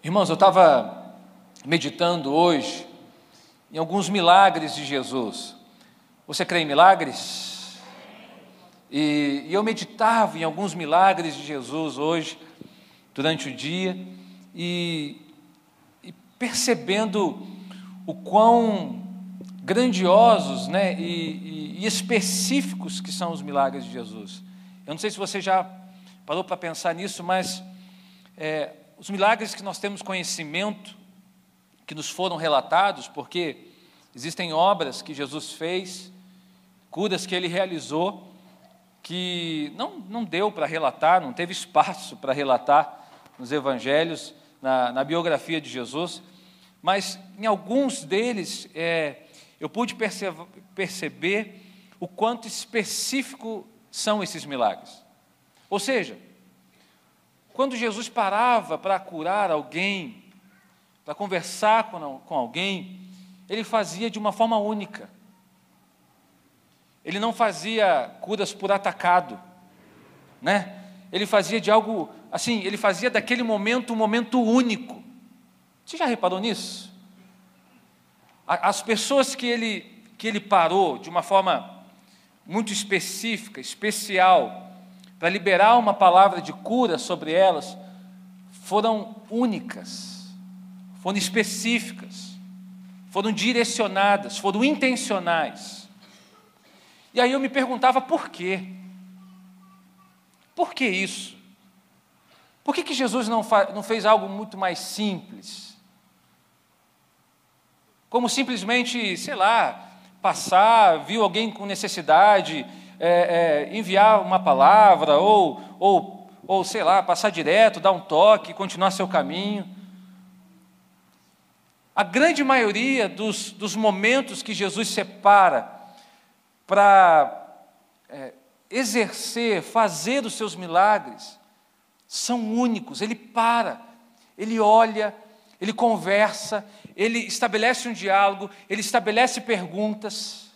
Irmãos, eu estava meditando hoje em alguns milagres de Jesus. Você crê em milagres? E eu meditava em alguns milagres de Jesus hoje, durante o dia, e percebendo o quão grandiosos, né, e específicos que são os milagres de Jesus. Eu não sei se você já parou para pensar nisso, mas os milagres que nós temos conhecimento, que nos foram relatados, porque existem obras que Jesus fez, curas que Ele realizou, que não deu para relatar, não teve espaço para relatar nos evangelhos, na biografia de Jesus, mas em alguns deles eu pude perceber o quanto específico são esses milagres. Ou seja, quando Jesus parava para curar alguém, para conversar com alguém, Ele fazia de uma forma única. Ele não fazia curas por atacado, né? Ele fazia de algo, assim, ele fazia daquele momento um momento único. Você já reparou nisso? As pessoas que ele parou de uma forma muito específica, especial, para liberar uma palavra de cura sobre elas, foram únicas, foram específicas, foram direcionadas, foram intencionais. E aí eu me perguntava por quê? Por que isso? Por que Jesus não fez algo muito mais simples? Como simplesmente, sei lá, passar, viu alguém com necessidade, enviar uma palavra, ou sei lá, passar direto, dar um toque, continuar seu caminho. A grande maioria dos momentos que Jesus separa para exercer, fazer os seus milagres, são únicos. Ele para, ele olha, ele conversa, ele estabelece um diálogo, ele estabelece perguntas.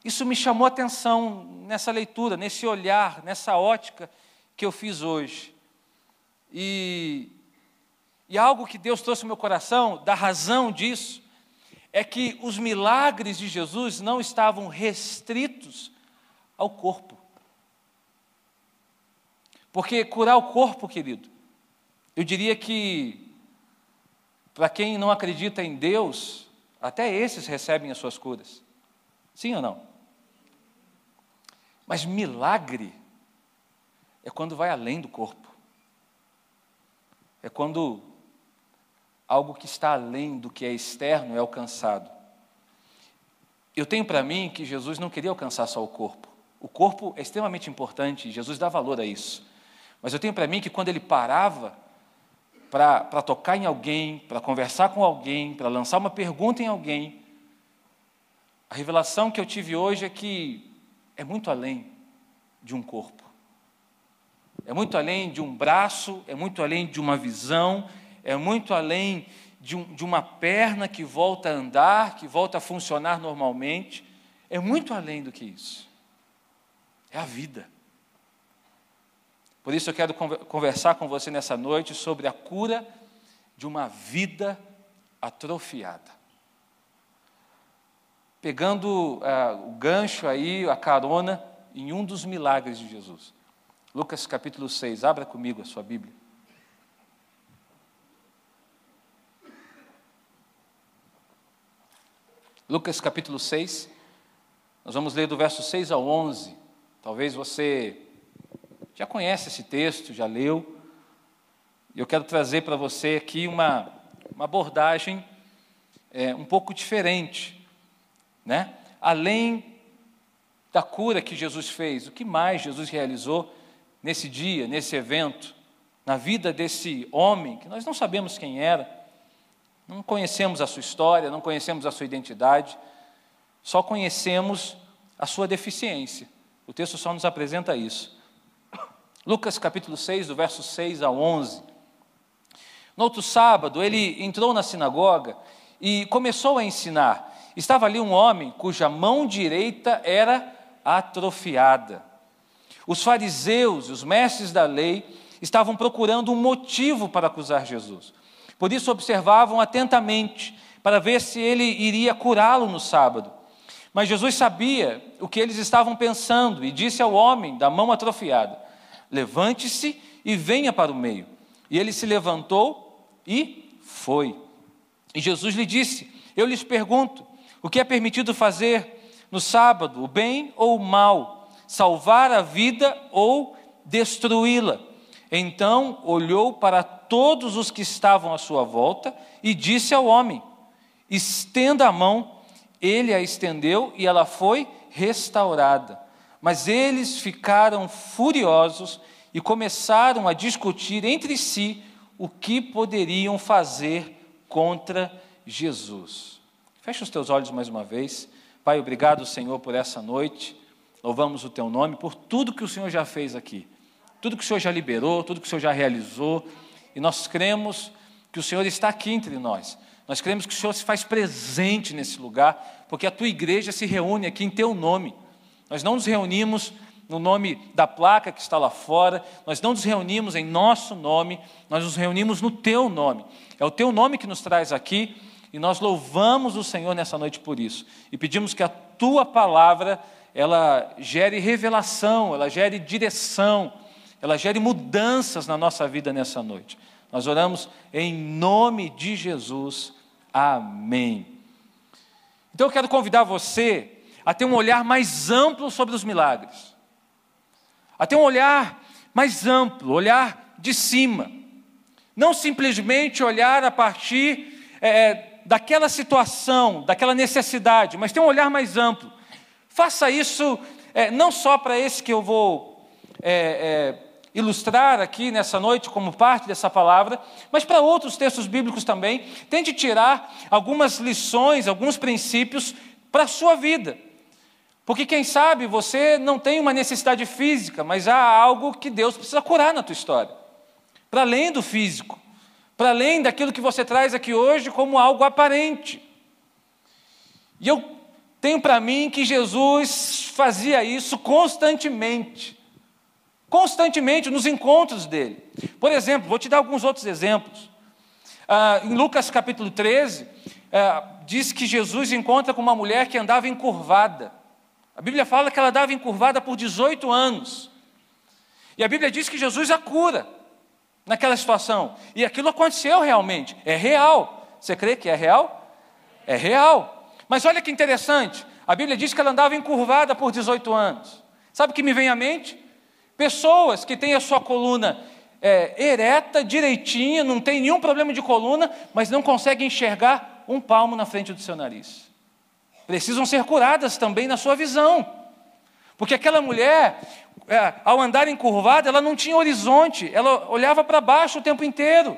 Isso me chamou a atenção nessa leitura, nesse olhar, nessa ótica que eu fiz hoje. E algo que Deus trouxe ao meu coração, da razão disso, é que os milagres de Jesus não estavam restritos ao corpo. Porque curar o corpo, querido, eu diria que, para quem não acredita em Deus, até esses recebem as suas curas. Sim ou não? Mas milagre é quando vai além do corpo. É quando algo que está além do que é externo é alcançado. Eu tenho para mim que Jesus não queria alcançar só o corpo. O corpo é extremamente importante, Jesus dá valor a isso. Mas eu tenho para mim que quando Ele parava para tocar em alguém, para conversar com alguém, para lançar uma pergunta em alguém, a revelação que eu tive hoje é que é muito além de um corpo. É muito além de um braço, é muito além de uma visão, é muito além de uma perna que volta a andar, que volta a funcionar normalmente. É muito além do que isso. É a vida. Por isso eu quero conversar com você nessa noite sobre a cura de uma vida atrofiada. Pegando o gancho aí, a carona, em um dos milagres de Jesus. Lucas capítulo 6, abra comigo a sua Bíblia. Lucas capítulo 6, nós vamos ler do verso 6 ao 11. Talvez você já conhece esse texto, já leu. E eu quero trazer para você aqui uma abordagem um pouco diferente, né? Além da cura que Jesus fez, o que mais Jesus realizou nesse dia, nesse evento, na vida desse homem, que nós não sabemos quem era, não conhecemos a sua história, não conhecemos a sua identidade, só conhecemos a sua deficiência. O texto só nos apresenta isso. Lucas capítulo 6, do verso 6 ao 11. No outro sábado, ele entrou na sinagoga e começou a ensinar. Estava ali um homem cuja mão direita era atrofiada. Os fariseus, os mestres da lei, estavam procurando um motivo para acusar Jesus. Por isso observavam atentamente, para ver se ele iria curá-lo no sábado. Mas Jesus sabia o que eles estavam pensando e disse ao homem da mão atrofiada: levante-se e venha para o meio. E ele se levantou e foi. E Jesus lhe disse: eu lhes pergunto, o que é permitido fazer no sábado, o bem ou o mal, salvar a vida ou destruí-la? Então olhou para todos os que estavam à sua volta e disse ao homem: estenda a mão. Ele a estendeu e ela foi restaurada. Mas eles ficaram furiosos e começaram a discutir entre si o que poderiam fazer contra Jesus. Fecha os teus olhos mais uma vez. Pai, obrigado, Senhor, por essa noite. Louvamos o teu nome por tudo que o Senhor já fez aqui. Tudo que o Senhor já liberou, tudo que o Senhor já realizou. E nós cremos que o Senhor está aqui entre nós. Nós cremos que o Senhor se faz presente nesse lugar, porque a tua igreja se reúne aqui em teu nome. Nós não nos reunimos no nome da placa que está lá fora, nós não nos reunimos em nosso nome, nós nos reunimos no teu nome. É o teu nome que nos traz aqui e nós louvamos o Senhor nessa noite por isso. E pedimos que a tua palavra, ela gere revelação, ela gere direção, ela gere mudanças na nossa vida nessa noite. Nós oramos em nome de Jesus. Amém. Então eu quero convidar você a ter um olhar mais amplo sobre os milagres. A ter um olhar mais amplo, olhar de cima. Não simplesmente olhar a partir daquela situação, daquela necessidade, mas ter um olhar mais amplo. Faça isso não só para esse que eu vou ilustrar aqui nessa noite como parte dessa palavra, mas para outros textos bíblicos também. Tente tirar algumas lições, alguns princípios para a sua vida. Porque quem sabe você não tem uma necessidade física, mas há algo que Deus precisa curar na tua história. Para além do físico, para além daquilo que você traz aqui hoje como algo aparente. E eu tenho para mim que Jesus fazia isso constantemente nos encontros dele. Por exemplo, vou te dar alguns outros exemplos. Em Lucas capítulo 13, diz que Jesus encontra com uma mulher que andava encurvada. A Bíblia fala que ela andava encurvada por 18 anos. E a Bíblia diz que Jesus a cura naquela situação. E aquilo aconteceu realmente, é real. Você crê que é real? É real. Mas olha que interessante, a Bíblia diz que ela andava encurvada por 18 anos. Sabe o que me vem à mente? Pessoas que têm a sua coluna ereta, direitinha, não tem nenhum problema de coluna, mas não conseguem enxergar um palmo na frente do seu nariz. Precisam ser curadas também na sua visão. Porque aquela mulher, ao andar encurvada, ela não tinha horizonte, ela olhava para baixo o tempo inteiro.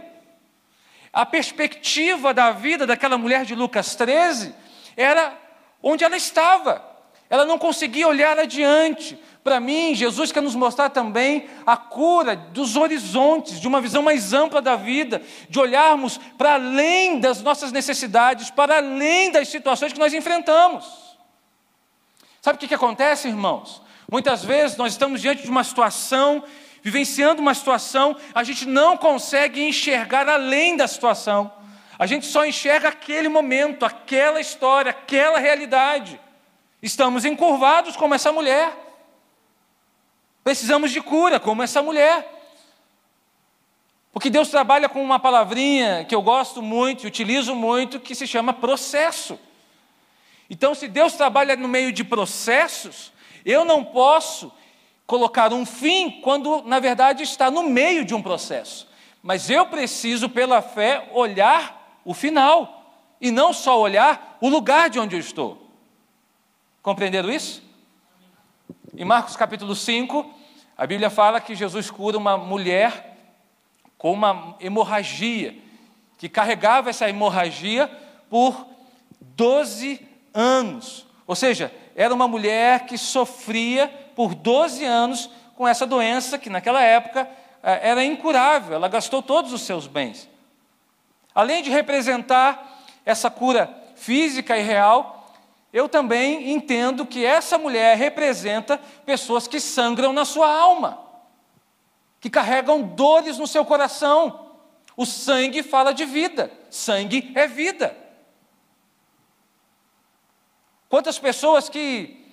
A perspectiva da vida daquela mulher de Lucas 13 era onde ela estava. Ela não conseguia olhar adiante. Para mim, Jesus quer nos mostrar também a cura dos horizontes, de uma visão mais ampla da vida, de olharmos para além das nossas necessidades, para além das situações que nós enfrentamos. Sabe o que acontece, irmãos? Muitas vezes nós estamos diante de uma situação, vivenciando uma situação, a gente não consegue enxergar além da situação. A gente só enxerga aquele momento, aquela história, aquela realidade. Estamos encurvados como essa mulher. Precisamos de cura, como essa mulher. Porque Deus trabalha com uma palavrinha que eu gosto muito e utilizo muito, que se chama processo. Então, se Deus trabalha no meio de processos, eu não posso colocar um fim quando, na verdade, está no meio de um processo. Mas eu preciso, pela fé, olhar o final, e não só olhar o lugar de onde eu estou. Compreenderam isso? Em Marcos capítulo 5, a Bíblia fala que Jesus cura uma mulher com uma hemorragia, que carregava essa hemorragia por 12 anos. Ou seja, era uma mulher que sofria por 12 anos com essa doença que naquela época era incurável, ela gastou todos os seus bens. Além de representar essa cura física e real, eu também entendo que essa mulher representa pessoas que sangram na sua alma. que carregam dores no seu coração. O sangue fala de vida, sangue é vida. Quantas pessoas que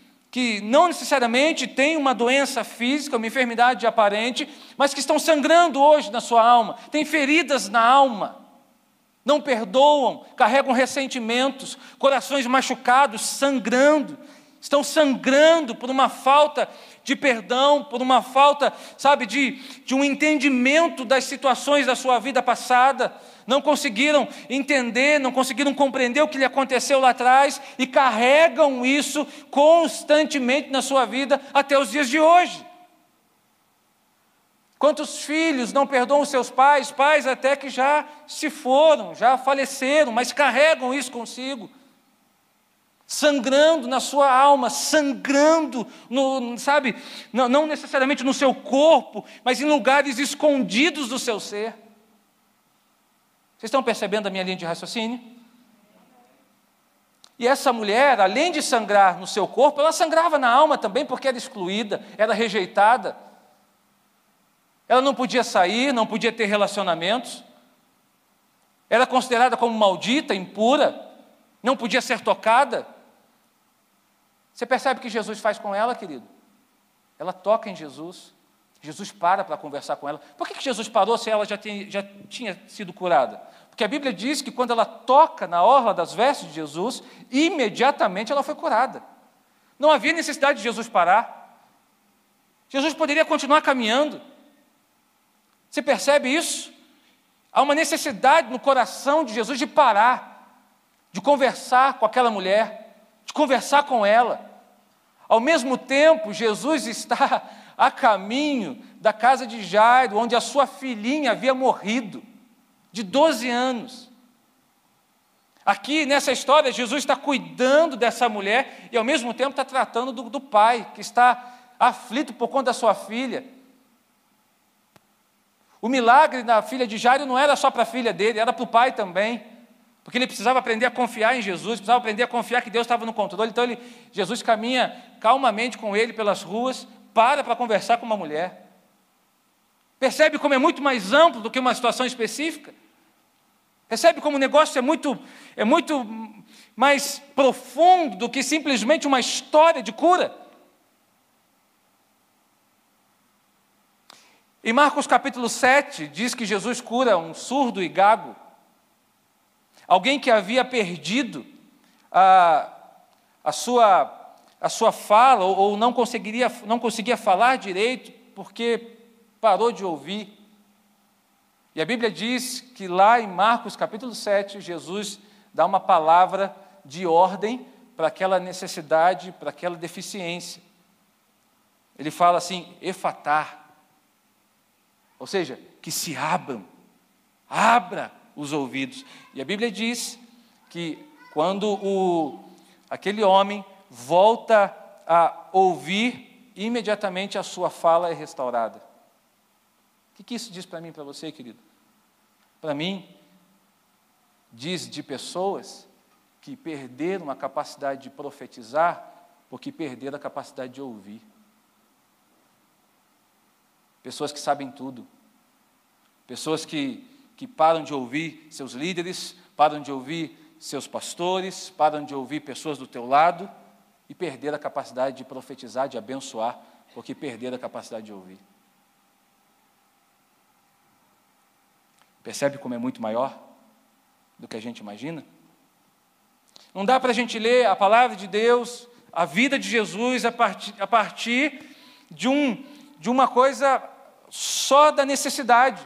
não necessariamente têm uma doença física, uma enfermidade aparente, mas que estão sangrando hoje na sua alma, têm feridas na alma, não perdoam, carregam ressentimentos, corações machucados, sangrando, estão sangrando por uma falta de perdão, por uma falta, sabe, de um entendimento das situações da sua vida passada, não conseguiram entender, não conseguiram compreender o que lhe aconteceu lá atrás e carregam isso constantemente na sua vida até os dias de hoje. Quantos filhos não perdoam os seus pais, pais até que já se foram, já faleceram, mas carregam isso consigo, sangrando na sua alma, sangrando, sabe, não necessariamente no seu corpo, mas em lugares escondidos do seu ser. Vocês estão percebendo a minha linha de raciocínio? E essa mulher, além de sangrar no seu corpo, ela sangrava na alma também, porque era excluída, era rejeitada. Ela não podia sair, não podia ter relacionamentos, era considerada como maldita, impura, não podia ser tocada. Você percebe o que Jesus faz com ela, querido? Ela toca em Jesus, Jesus para conversar com ela. Por que Jesus parou se ela já tinha sido curada? Porque a Bíblia diz que quando ela toca na orla das vestes de Jesus, imediatamente ela foi curada. Não havia necessidade de Jesus parar. Jesus poderia continuar caminhando. Você percebe isso? Há uma necessidade no coração de Jesus de parar, de conversar com aquela mulher, de conversar com ela. Ao mesmo tempo, Jesus está a caminho da casa de Jairo, onde a sua filhinha havia morrido, de 12 anos. Aqui, nessa história, Jesus está cuidando dessa mulher e, ao mesmo tempo, está tratando do pai, que está aflito por conta da sua filha. O milagre da filha de Jairo não era só para a filha dele, era para o pai também, porque ele precisava aprender a confiar em Jesus, precisava aprender a confiar que Deus estava no controle. Então, Jesus caminha calmamente com ele pelas ruas, para conversar com uma mulher. Percebe como é muito mais amplo do que uma situação específica? Percebe como o negócio é muito mais profundo do que simplesmente uma história de cura? Em Marcos capítulo 7, diz que Jesus cura um surdo e gago, alguém que havia perdido a sua fala, ou não conseguia falar direito, porque parou de ouvir. E a Bíblia diz que lá em Marcos capítulo 7, Jesus dá uma palavra de ordem para aquela necessidade, para aquela deficiência. Ele fala assim, efatá, ou seja, que se abra os ouvidos. E a Bíblia diz que quando aquele homem volta a ouvir, imediatamente a sua fala é restaurada. O que isso diz para mim e para você, querido? Para mim, diz de pessoas que perderam a capacidade de profetizar porque perderam a capacidade de ouvir. Pessoas que sabem tudo. Pessoas que param de ouvir seus líderes, param de ouvir seus pastores, param de ouvir pessoas do teu lado e perderam a capacidade de profetizar, de abençoar, porque perderam a capacidade de ouvir. Percebe como é muito maior do que a gente imagina? Não dá para a gente ler a palavra de Deus, a vida de Jesus, a partir de uma coisa só da necessidade.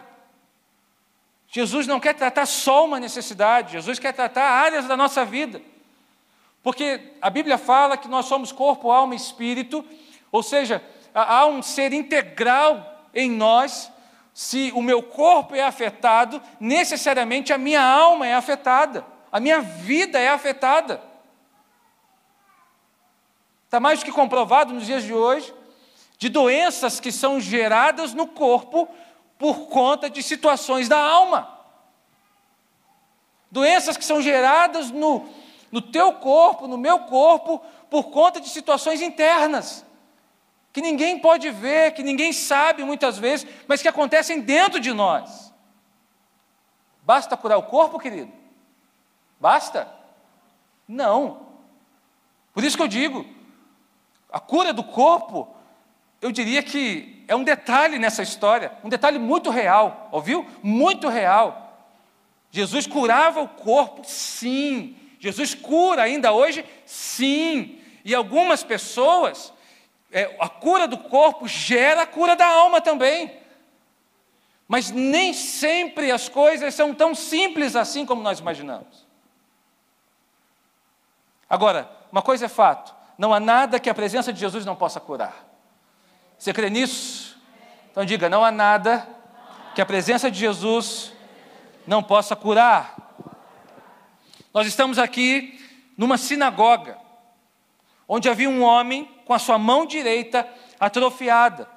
Jesus não quer tratar só uma necessidade, Jesus quer tratar áreas da nossa vida. Porque a Bíblia fala que nós somos corpo, alma e espírito, ou seja, há um ser integral em nós. Se o meu corpo é afetado, necessariamente a minha alma é afetada, a minha vida é afetada. Está mais do que comprovado nos dias de hoje, de doenças que são geradas no corpo por conta de situações da alma. Doenças que são geradas no teu corpo, no meu corpo, por conta de situações internas, que ninguém pode ver, que ninguém sabe muitas vezes, mas que acontecem dentro de nós. Basta curar o corpo, querido? Basta? Não. Por isso que eu digo, a cura do corpo, eu diria que é um detalhe nessa história, um detalhe muito real, ouviu? Muito real. Jesus curava o corpo, sim. Jesus cura ainda hoje, sim. E algumas pessoas, a cura do corpo gera a cura da alma também. Mas nem sempre as coisas são tão simples assim como nós imaginamos. Agora, uma coisa é fato, não há nada que a presença de Jesus não possa curar. Você crê nisso? Então diga, não há nada que a presença de Jesus não possa curar. Nós estamos aqui numa sinagoga, onde havia um homem com a sua mão direita atrofiada.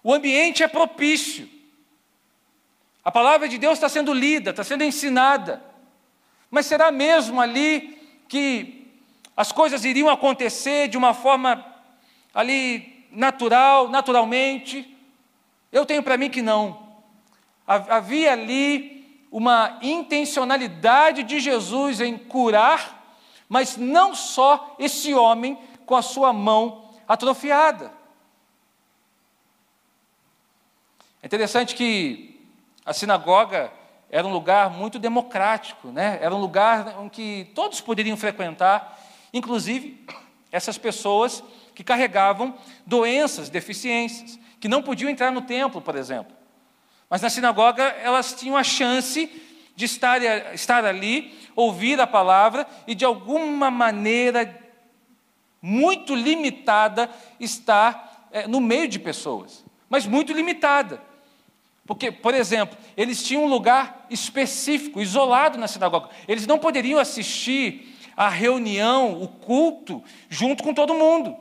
O ambiente é propício. A palavra de Deus está sendo lida, está sendo ensinada. Mas será mesmo ali que as coisas iriam acontecer de uma forma ali naturalmente? Eu tenho para mim que não. Havia ali uma intencionalidade de Jesus em curar, mas não só esse homem com a sua mão atrofiada. É interessante que a sinagoga era um lugar muito democrático, né? Era um lugar em que todos poderiam frequentar, inclusive essas pessoas que carregavam doenças, deficiências, que não podiam entrar no templo, por exemplo. Mas na sinagoga elas tinham a chance de estar ali, ouvir a palavra e de alguma maneira muito limitada estar no meio de pessoas, mas muito limitada. Porque, por exemplo, eles tinham um lugar específico, isolado na sinagoga. Eles não poderiam assistir à reunião, o culto, junto com todo mundo.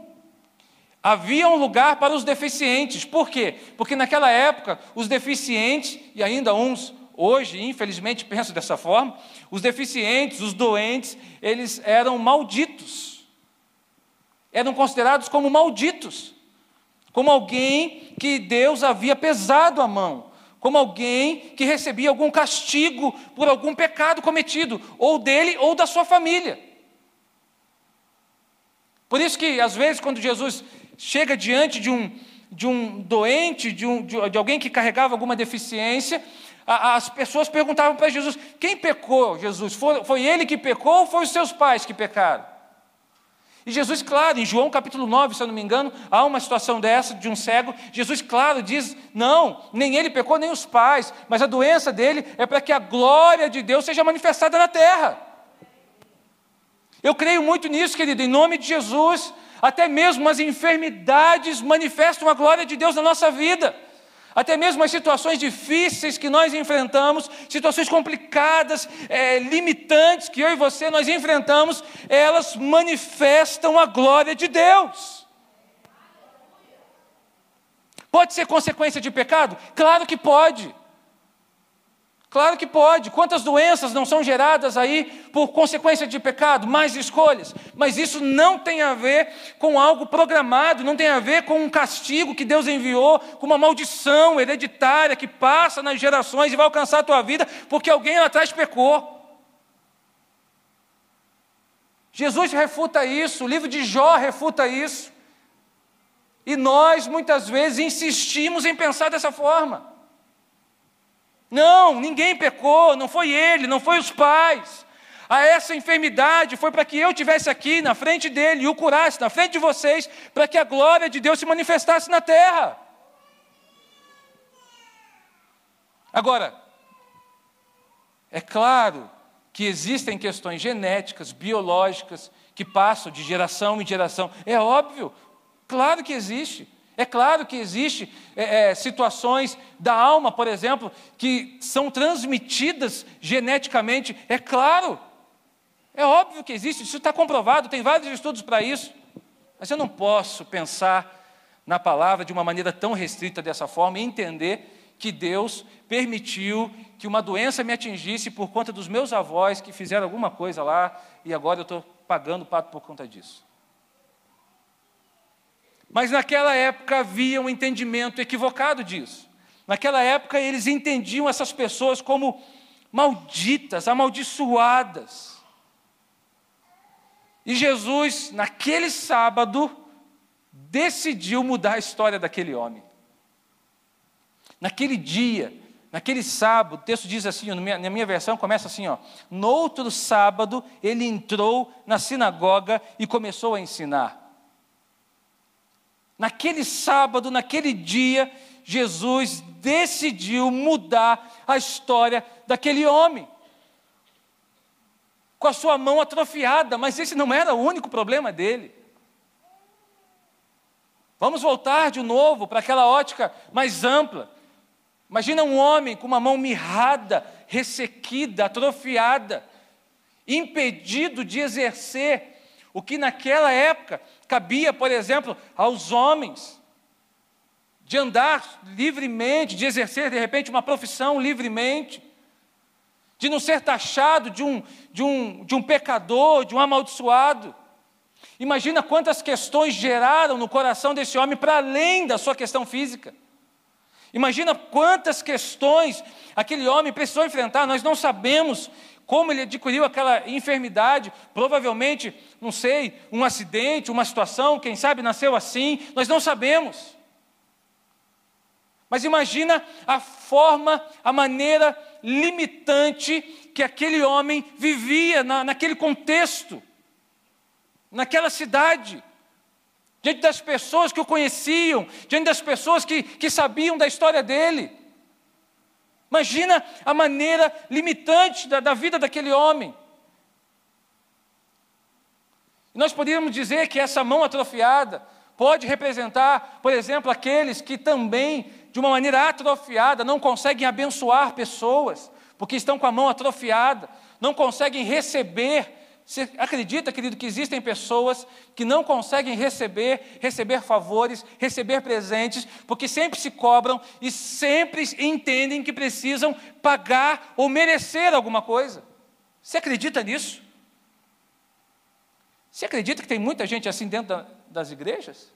Havia um lugar para os deficientes. Por quê? Porque naquela época, os deficientes, e ainda uns hoje, infelizmente, pensam dessa forma, os deficientes, os doentes, eles eram malditos. Eram considerados como malditos. Como alguém que Deus havia pesado a mão. Como alguém que recebia algum castigo por algum pecado cometido, ou dele ou da sua família. Por isso que, às vezes, quando Jesus chega diante de um doente, de alguém que carregava alguma deficiência, as pessoas perguntavam para Jesus, quem pecou, Jesus? Foi ele que pecou ou foi os seus pais que pecaram? E Jesus, claro, em João capítulo 9, se eu não me engano, há uma situação dessa, de um cego, Jesus, claro, diz, não, nem ele pecou, nem os pais, mas a doença dele é para que a glória de Deus seja manifestada na terra. Eu creio muito nisso, querido, em nome de Jesus, até mesmo as enfermidades manifestam a glória de Deus na nossa vida. Até mesmo as situações difíceis que nós enfrentamos, situações complicadas, limitantes que eu e você nós enfrentamos, elas manifestam a glória de Deus. Pode ser consequência de pecado? Claro que pode. Claro que pode. Quantas doenças não são geradas aí por consequência de pecado? Mais escolhas. Mas isso não tem a ver com algo programado, não tem a ver com um castigo que Deus enviou, com uma maldição hereditária que passa nas gerações e vai alcançar a tua vida porque alguém lá atrás pecou. Jesus refuta isso, o livro de Jó refuta isso. E nós, muitas vezes, insistimos em pensar dessa forma. Não, ninguém pecou, não foi ele, não foi os pais. Essa enfermidade foi para que eu estivesse aqui na frente dele e o curasse na frente de vocês, para que a glória de Deus se manifestasse na terra. Agora, é claro que existem questões genéticas, biológicas, que passam de geração em geração. É óbvio, claro que existe. É claro que existem situações da alma, por exemplo, que são transmitidas geneticamente. É claro, é óbvio que existe, isso está comprovado, tem vários estudos para isso. Mas eu não posso pensar na palavra de uma maneira tão restrita dessa forma e entender que Deus permitiu que uma doença me atingisse por conta dos meus avós que fizeram alguma coisa lá e agora eu estou pagando o pato por conta disso. Mas naquela época havia um entendimento equivocado disso. Naquela época eles entendiam essas pessoas como malditas, amaldiçoadas. E Jesus, naquele sábado, decidiu mudar a história daquele homem. Naquele dia, naquele sábado, o texto diz assim, na minha versão começa assim, no outro sábado ele entrou na sinagoga e começou a ensinar. Naquele sábado, naquele dia, Jesus decidiu mudar a história daquele homem. Com a sua mão atrofiada, mas esse não era o único problema dele. Vamos voltar de novo para aquela ótica mais ampla. Imagina um homem com uma mão mirrada, ressequida, atrofiada, impedido de exercer o que naquela época cabia, por exemplo, aos homens, de andar livremente, de exercer de repente uma profissão livremente, de não ser taxado de um pecador, de um amaldiçoado. Imagina quantas questões geraram no coração desse homem para além da sua questão física. Imagina quantas questões aquele homem precisou enfrentar. Nós não sabemos como ele adquiriu aquela enfermidade, provavelmente, não sei, um acidente, uma situação, quem sabe nasceu assim, nós não sabemos. Mas imagina a forma, a maneira limitante que aquele homem vivia naquele contexto, naquela cidade, diante das pessoas que o conheciam, diante das pessoas que sabiam da história dele. Imagina a maneira limitante da vida daquele homem. Nós poderíamos dizer que essa mão atrofiada pode representar, por exemplo, aqueles que também, de uma maneira atrofiada, não conseguem abençoar pessoas, porque estão com a mão atrofiada, não conseguem receber. Você acredita, querido, que existem pessoas que não conseguem receber favores, receber presentes, porque sempre se cobram e sempre entendem que precisam pagar ou merecer alguma coisa? Você acredita nisso? Você acredita que tem muita gente assim dentro das igrejas?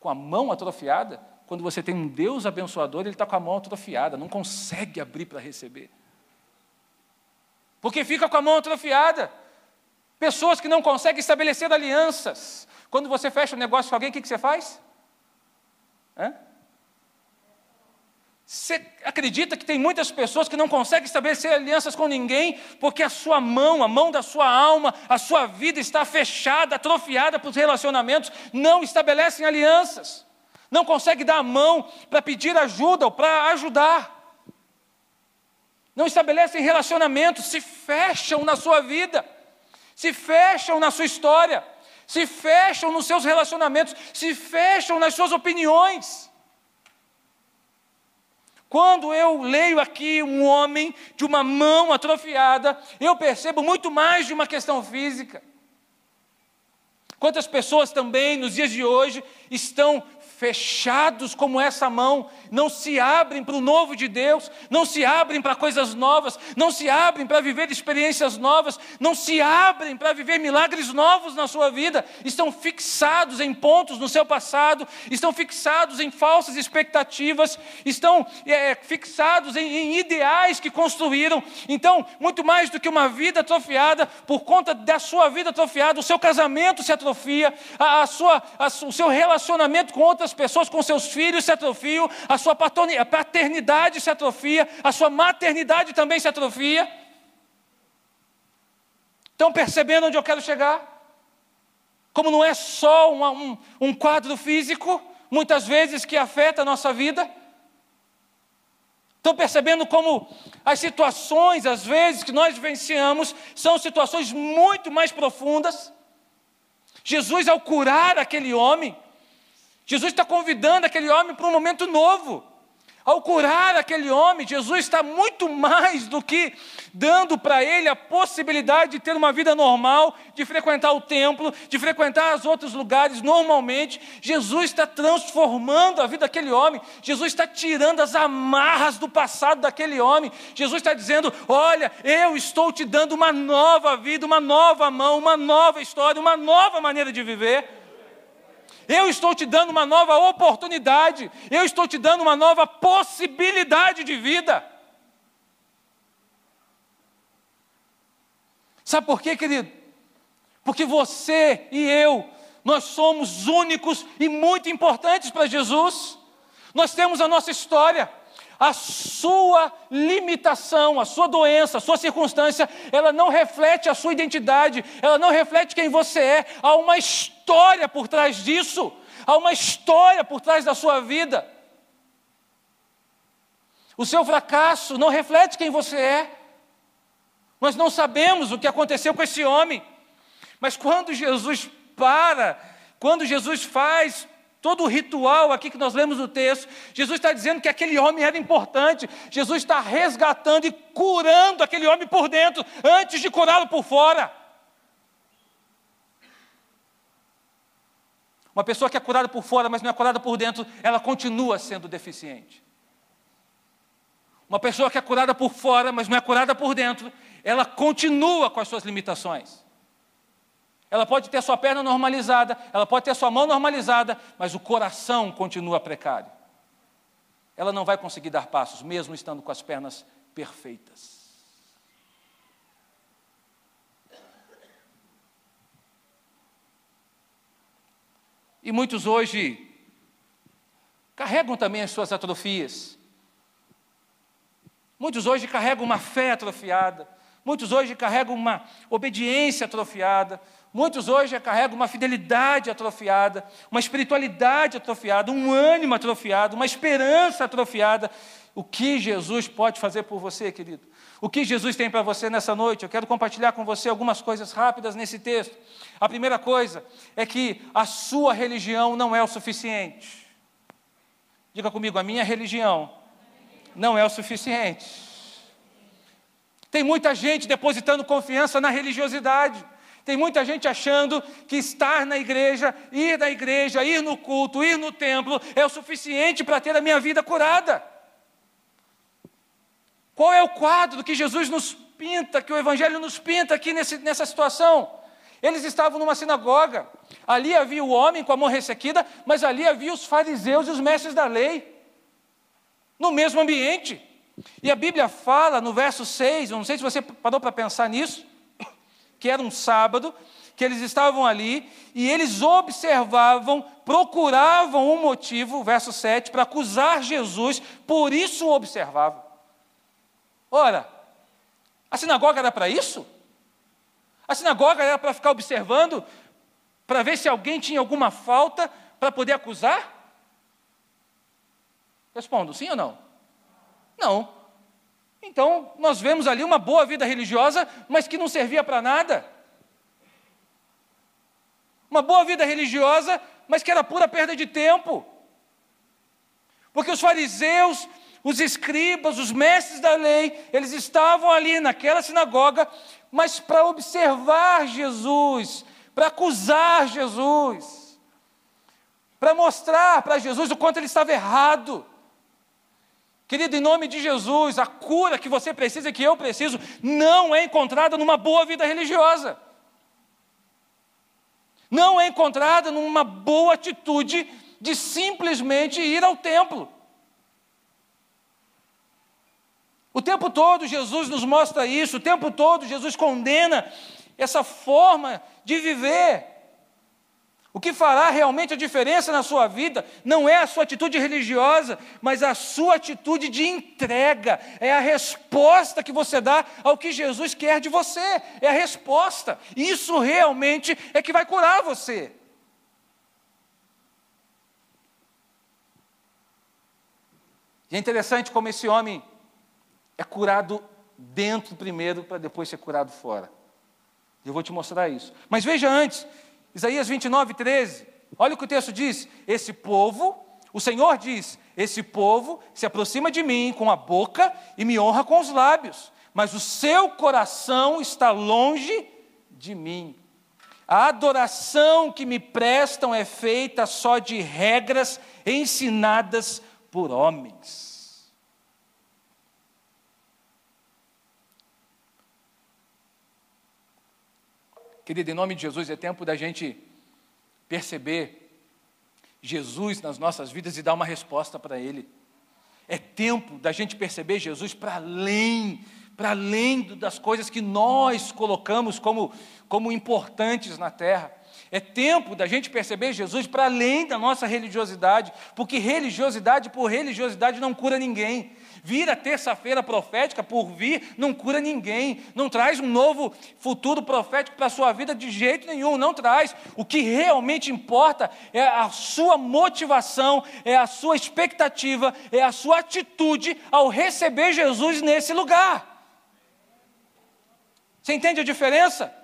Com a mão atrofiada? Quando você tem um Deus abençoador, ele está com a mão atrofiada, não consegue abrir para receber. Porque fica com a mão atrofiada. Pessoas que não conseguem estabelecer alianças. Quando você fecha um negócio com alguém, o que você faz? Você acredita que tem muitas pessoas que não conseguem estabelecer alianças com ninguém, porque a sua mão, a mão da sua alma, a sua vida está fechada, atrofiada para os relacionamentos, não estabelecem alianças, não conseguem dar a mão para pedir ajuda ou para ajudar, não estabelecem relacionamentos, se fecham na sua vida, se fecham na sua história, se fecham nos seus relacionamentos, se fecham nas suas opiniões. Quando eu leio aqui um homem de uma mão atrofiada, eu percebo muito mais de uma questão física. Quantas pessoas também, nos dias de hoje, estão fechados como essa mão, não se abrem para o novo de Deus, não se abrem para coisas novas, não se abrem para viver experiências novas, não se abrem para viver milagres novos na sua vida, estão fixados em pontos no seu passado, estão fixados em falsas expectativas, estão fixados em ideais que construíram. Então, muito mais do que uma vida atrofiada, por conta da sua vida atrofiada, o seu casamento se atrofia, o seu relacionamento com outras pessoas, com seus filhos se atrofiam, a sua paternidade se atrofia, a sua maternidade também se atrofia. Estão percebendo onde eu quero chegar? Como não é só um quadro físico, muitas vezes, que afeta a nossa vida. Estão percebendo como as situações, às vezes, que nós vivenciamos, são situações muito mais profundas. Jesus, ao curar aquele homem, Jesus está convidando aquele homem para um momento novo. Ao curar aquele homem, Jesus está muito mais do que dando para ele a possibilidade de ter uma vida normal, de frequentar o templo, de frequentar os outros lugares normalmente. Jesus está transformando a vida daquele homem. Jesus está tirando as amarras do passado daquele homem. Jesus está dizendo: olha, eu estou te dando uma nova vida, uma nova mão, uma nova história, uma nova maneira de viver. Eu estou te dando uma nova oportunidade. Eu estou te dando uma nova possibilidade de vida. Sabe por quê, querido? Porque você e eu, nós somos únicos e muito importantes para Jesus. Nós temos a nossa história. A sua limitação, a sua doença, a sua circunstância, ela não reflete a sua identidade, ela não reflete quem você é. Há uma história por trás disso, há uma história por trás da sua vida. O seu fracasso não reflete quem você é. Nós não sabemos o que aconteceu com esse homem, mas quando Jesus faz todo o ritual aqui que nós lemos no texto, Jesus está dizendo que aquele homem era importante. Jesus está resgatando e curando aquele homem por dentro, antes de curá-lo por fora. Uma pessoa que é curada por fora, mas não é curada por dentro, ela continua sendo deficiente. Uma pessoa que é curada por fora, mas não é curada por dentro, ela continua com as suas limitações. Ela pode ter a sua perna normalizada, ela pode ter a sua mão normalizada, mas o coração continua precário. Ela não vai conseguir dar passos, mesmo estando com as pernas perfeitas. E muitos hoje carregam também as suas atrofias. Muitos hoje carregam uma fé atrofiada. Muitos hoje carregam uma obediência atrofiada. Muitos hoje carregam uma fidelidade atrofiada, uma espiritualidade atrofiada, um ânimo atrofiado, uma esperança atrofiada. O que Jesus pode fazer por você, querido? O que Jesus tem para você nessa noite? Eu quero compartilhar com você algumas coisas rápidas nesse texto. A primeira coisa é que a sua religião não é o suficiente. Diga comigo, a minha religião não é o suficiente. Tem muita gente depositando confiança na religiosidade. Tem muita gente achando que estar na igreja, ir no culto, ir no templo, é o suficiente para ter a minha vida curada. Qual é o quadro que Jesus nos pinta, que o Evangelho nos pinta aqui nessa situação? Eles estavam numa sinagoga, ali havia o homem com a mão ressequida, mas ali havia os fariseus e os mestres da lei, no mesmo ambiente. E a Bíblia fala no verso 6, eu não sei se você parou para pensar nisso, que era um sábado, que eles estavam ali, e eles observavam, procuravam um motivo, verso 7, para acusar Jesus, por isso o observavam. Ora, a sinagoga era para isso? A sinagoga era para ficar observando, para ver se alguém tinha alguma falta, para poder acusar? Respondo, sim ou não? Não. Então, nós vemos ali uma boa vida religiosa, mas que não servia para nada. Uma boa vida religiosa, mas que era pura perda de tempo. Porque os fariseus, os escribas, os mestres da lei, eles estavam ali naquela sinagoga, mas para observar Jesus, para acusar Jesus, para mostrar para Jesus o quanto ele estava errado. Querido, em nome de Jesus, a cura que você precisa, que eu preciso, não é encontrada numa boa vida religiosa. Não é encontrada numa boa atitude de simplesmente ir ao templo. O tempo todo Jesus nos mostra isso, o tempo todo Jesus condena essa forma de viver. O que fará realmente a diferença na sua vida não é a sua atitude religiosa, mas a sua atitude de entrega. É a resposta que você dá ao que Jesus quer de você. É a resposta. Isso realmente é que vai curar você. E é interessante como esse homem é curado dentro primeiro, para depois ser curado fora. Eu vou te mostrar isso. Mas veja antes, Isaías 29, 13, olha o que o texto diz. Esse povo, o Senhor diz, esse povo se aproxima de mim com a boca e me honra com os lábios, mas o seu coração está longe de mim. A adoração que me prestam é feita só de regras ensinadas por homens. Querido, em nome de Jesus, é tempo da gente perceber Jesus nas nossas vidas e dar uma resposta para Ele. É tempo da gente perceber Jesus para além das coisas que nós colocamos como importantes na terra. É tempo da gente perceber Jesus para além da nossa religiosidade, porque religiosidade por religiosidade não cura ninguém. Vir a terça-feira profética por vir não cura ninguém, não traz um novo futuro profético para a sua vida de jeito nenhum, não traz. O que realmente importa é a sua motivação, é a sua expectativa, é a sua atitude ao receber Jesus nesse lugar. Você entende a diferença?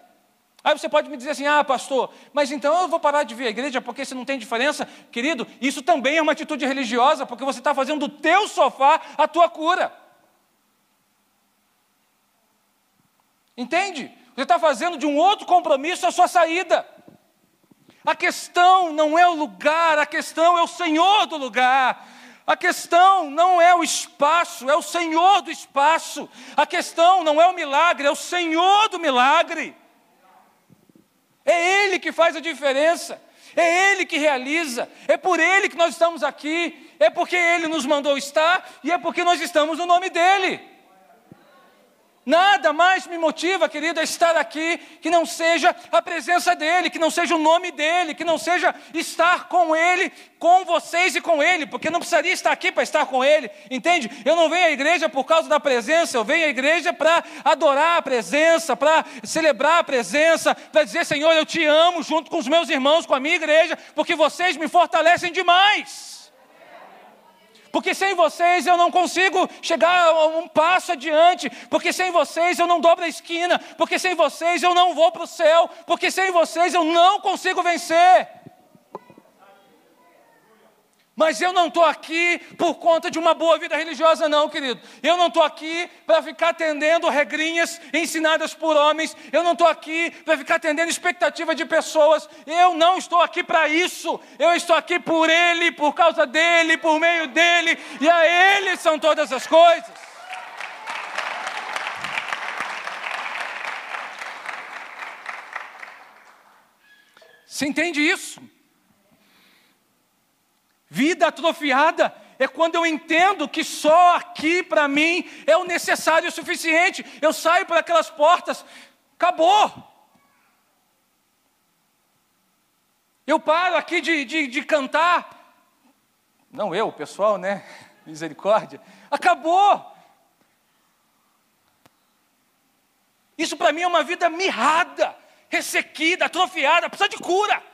Aí você pode me dizer assim, pastor, mas então eu vou parar de vir à igreja porque se não tem diferença. Querido, isso também é uma atitude religiosa, porque você está fazendo do teu sofá a tua cura. Entende? Você está fazendo de um outro compromisso a sua saída. A questão não é o lugar, a questão é o Senhor do lugar. A questão não é o espaço, é o Senhor do espaço. A questão não é o milagre, é o Senhor do milagre. É Ele que faz a diferença, é Ele que realiza, é por Ele que nós estamos aqui, é porque Ele nos mandou estar e é porque nós estamos no nome dEle. Nada mais me motiva, querido, a estar aqui que não seja a presença dEle, que não seja o nome dEle, que não seja estar com Ele, com vocês e com Ele, porque não precisaria estar aqui para estar com Ele, entende? Eu não venho à igreja por causa da presença, eu venho à igreja para adorar a presença, para celebrar a presença, para dizer, Senhor, eu te amo junto com os meus irmãos, com a minha igreja, porque vocês me fortalecem demais. Porque sem vocês eu não consigo chegar um passo adiante, porque sem vocês eu não dobro a esquina, porque sem vocês eu não vou para o céu, porque sem vocês eu não consigo vencer. Mas eu não estou aqui por conta de uma boa vida religiosa não, querido. Eu não estou aqui para ficar atendendo regrinhas ensinadas por homens. Eu não estou aqui para ficar atendendo expectativa de pessoas. Eu não estou aqui para isso. Eu estou aqui por Ele, por causa dEle, por meio dEle. E a Ele são todas as coisas. Você entende isso? Vida atrofiada é quando eu entendo que só aqui para mim é o necessário e o suficiente. Eu saio por aquelas portas, acabou. Eu paro aqui de cantar. Não eu, o pessoal, né? Misericórdia. Acabou. Isso para mim é uma vida mirrada, ressequida, atrofiada, precisa de cura.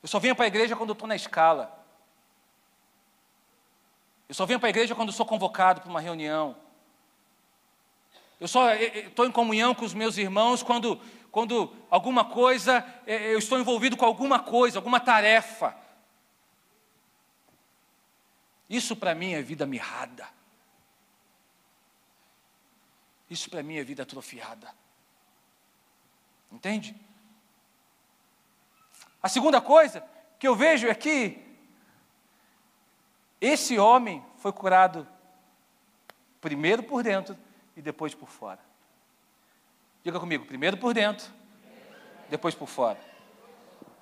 Eu só venho para a igreja quando eu estou na escala. Eu só venho para a igreja quando sou convocado para uma reunião. Eu só estou em comunhão com os meus irmãos quando alguma coisa, eu estou envolvido com alguma coisa, alguma tarefa. Isso para mim é vida mirrada. Isso para mim é vida atrofiada. Entende? A segunda coisa que eu vejo é que esse homem foi curado primeiro por dentro e depois por fora. Diga comigo, primeiro por dentro, depois por fora.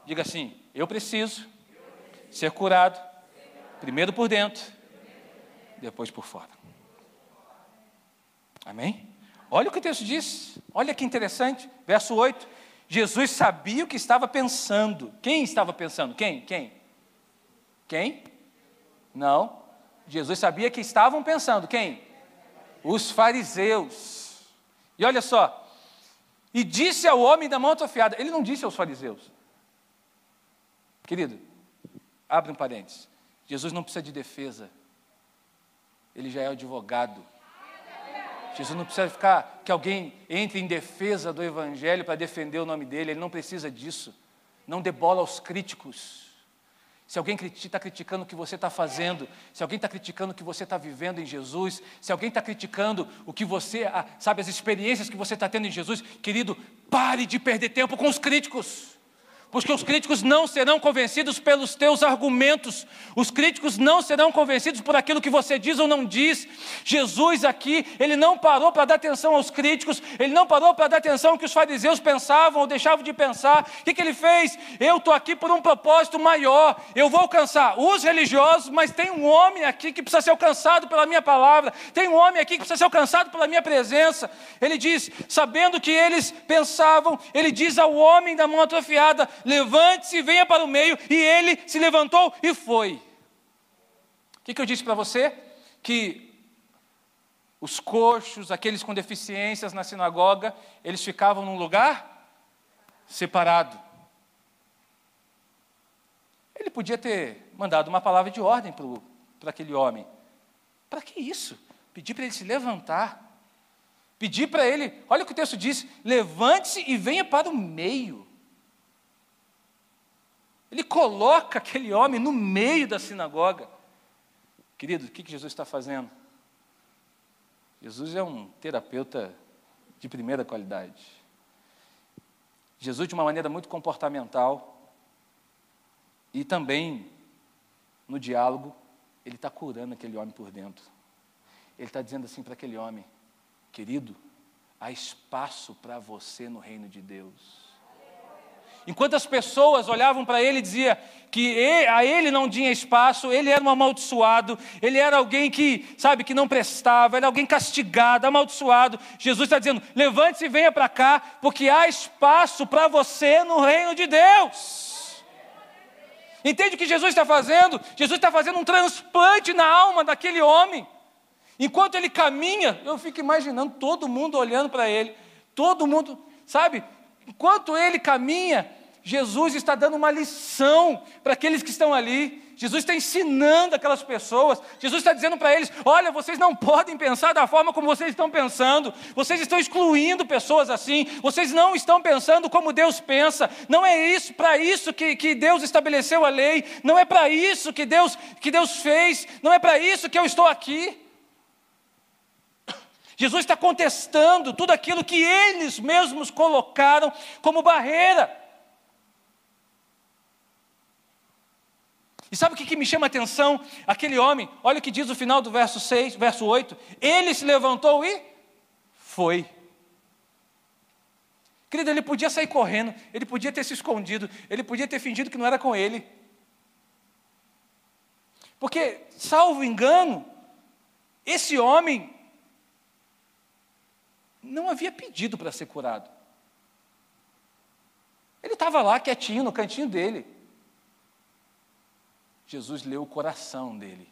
Diga assim, eu preciso ser curado primeiro por dentro, depois por fora. Amém? Olha o que o texto diz, olha que interessante, verso 8. Jesus sabia o que estava pensando. Quem estava pensando? Quem? Não. Jesus sabia que estavam pensando. Quem? Os fariseus. E olha só. E disse ao homem da mão atrofiada. Ele não disse aos fariseus. Querido, abre um parênteses. Jesus não precisa de defesa. Ele já é o advogado. Jesus não precisa ficar, que alguém entre em defesa do Evangelho para defender o nome dele, ele não precisa disso. Não dê bola aos críticos. Se alguém está criticando o que você está fazendo, se alguém está criticando o que você está vivendo em Jesus, se alguém está criticando o que você, sabe, as experiências que você está tendo em Jesus, querido, pare de perder tempo com os críticos. Porque os críticos não serão convencidos pelos teus argumentos. Os críticos não serão convencidos por aquilo que você diz ou não diz. Jesus aqui, ele não parou para dar atenção aos críticos. Ele não parou para dar atenção ao que os fariseus pensavam ou deixavam de pensar. O que ele fez? Eu estou aqui por um propósito maior. Eu vou alcançar os religiosos, mas tem um homem aqui que precisa ser alcançado pela minha palavra. Tem um homem aqui que precisa ser alcançado pela minha presença. Ele diz, sabendo que eles pensavam, ele diz ao homem da mão atrofiada, levante-se e venha para o meio, e ele se levantou e foi. O que eu disse para você? Que os coxos, aqueles com deficiências na sinagoga, eles ficavam num lugar separado. Ele podia ter mandado uma palavra de ordem para aquele homem. Para que isso? Pedir para ele se levantar. Pedir para ele, olha o que o texto diz, levante-se e venha para o meio. Ele coloca aquele homem no meio da sinagoga. Querido, o que Jesus está fazendo? Jesus é um terapeuta de primeira qualidade. Jesus, de uma maneira muito comportamental, e também no diálogo, ele está curando aquele homem por dentro. Ele está dizendo assim para aquele homem, querido, há espaço para você no reino de Deus. Enquanto as pessoas olhavam para ele e diziam que a ele não tinha espaço, ele era um amaldiçoado, ele era alguém que, sabe, que não prestava, era alguém castigado, amaldiçoado. Jesus está dizendo, levante-se e venha para cá, porque há espaço para você no reino de Deus. Entende o que Jesus está fazendo? Jesus está fazendo um transplante na alma daquele homem. Enquanto ele caminha, eu fico imaginando todo mundo olhando para ele, todo mundo, sabe? Enquanto ele caminha, Jesus está dando uma lição para aqueles que estão ali. Jesus está ensinando aquelas pessoas. Jesus está dizendo para eles, olha, vocês não podem pensar da forma como vocês estão pensando. Vocês estão excluindo pessoas assim. Vocês não estão pensando como Deus pensa. Não é isso, para isso que Deus estabeleceu a lei. Não é para isso que Deus fez. Não é para isso que eu estou aqui. Jesus está contestando tudo aquilo que eles mesmos colocaram como barreira. E sabe o que me chama a atenção? Aquele homem, olha o que diz o final do verso 6, verso 8. Ele se levantou e foi. Querido, ele podia sair correndo, ele podia ter se escondido, ele podia ter fingido que não era com ele. Porque, salvo engano, esse homem não havia pedido para ser curado. Ele estava lá quietinho no cantinho dele. Jesus leu o coração dele.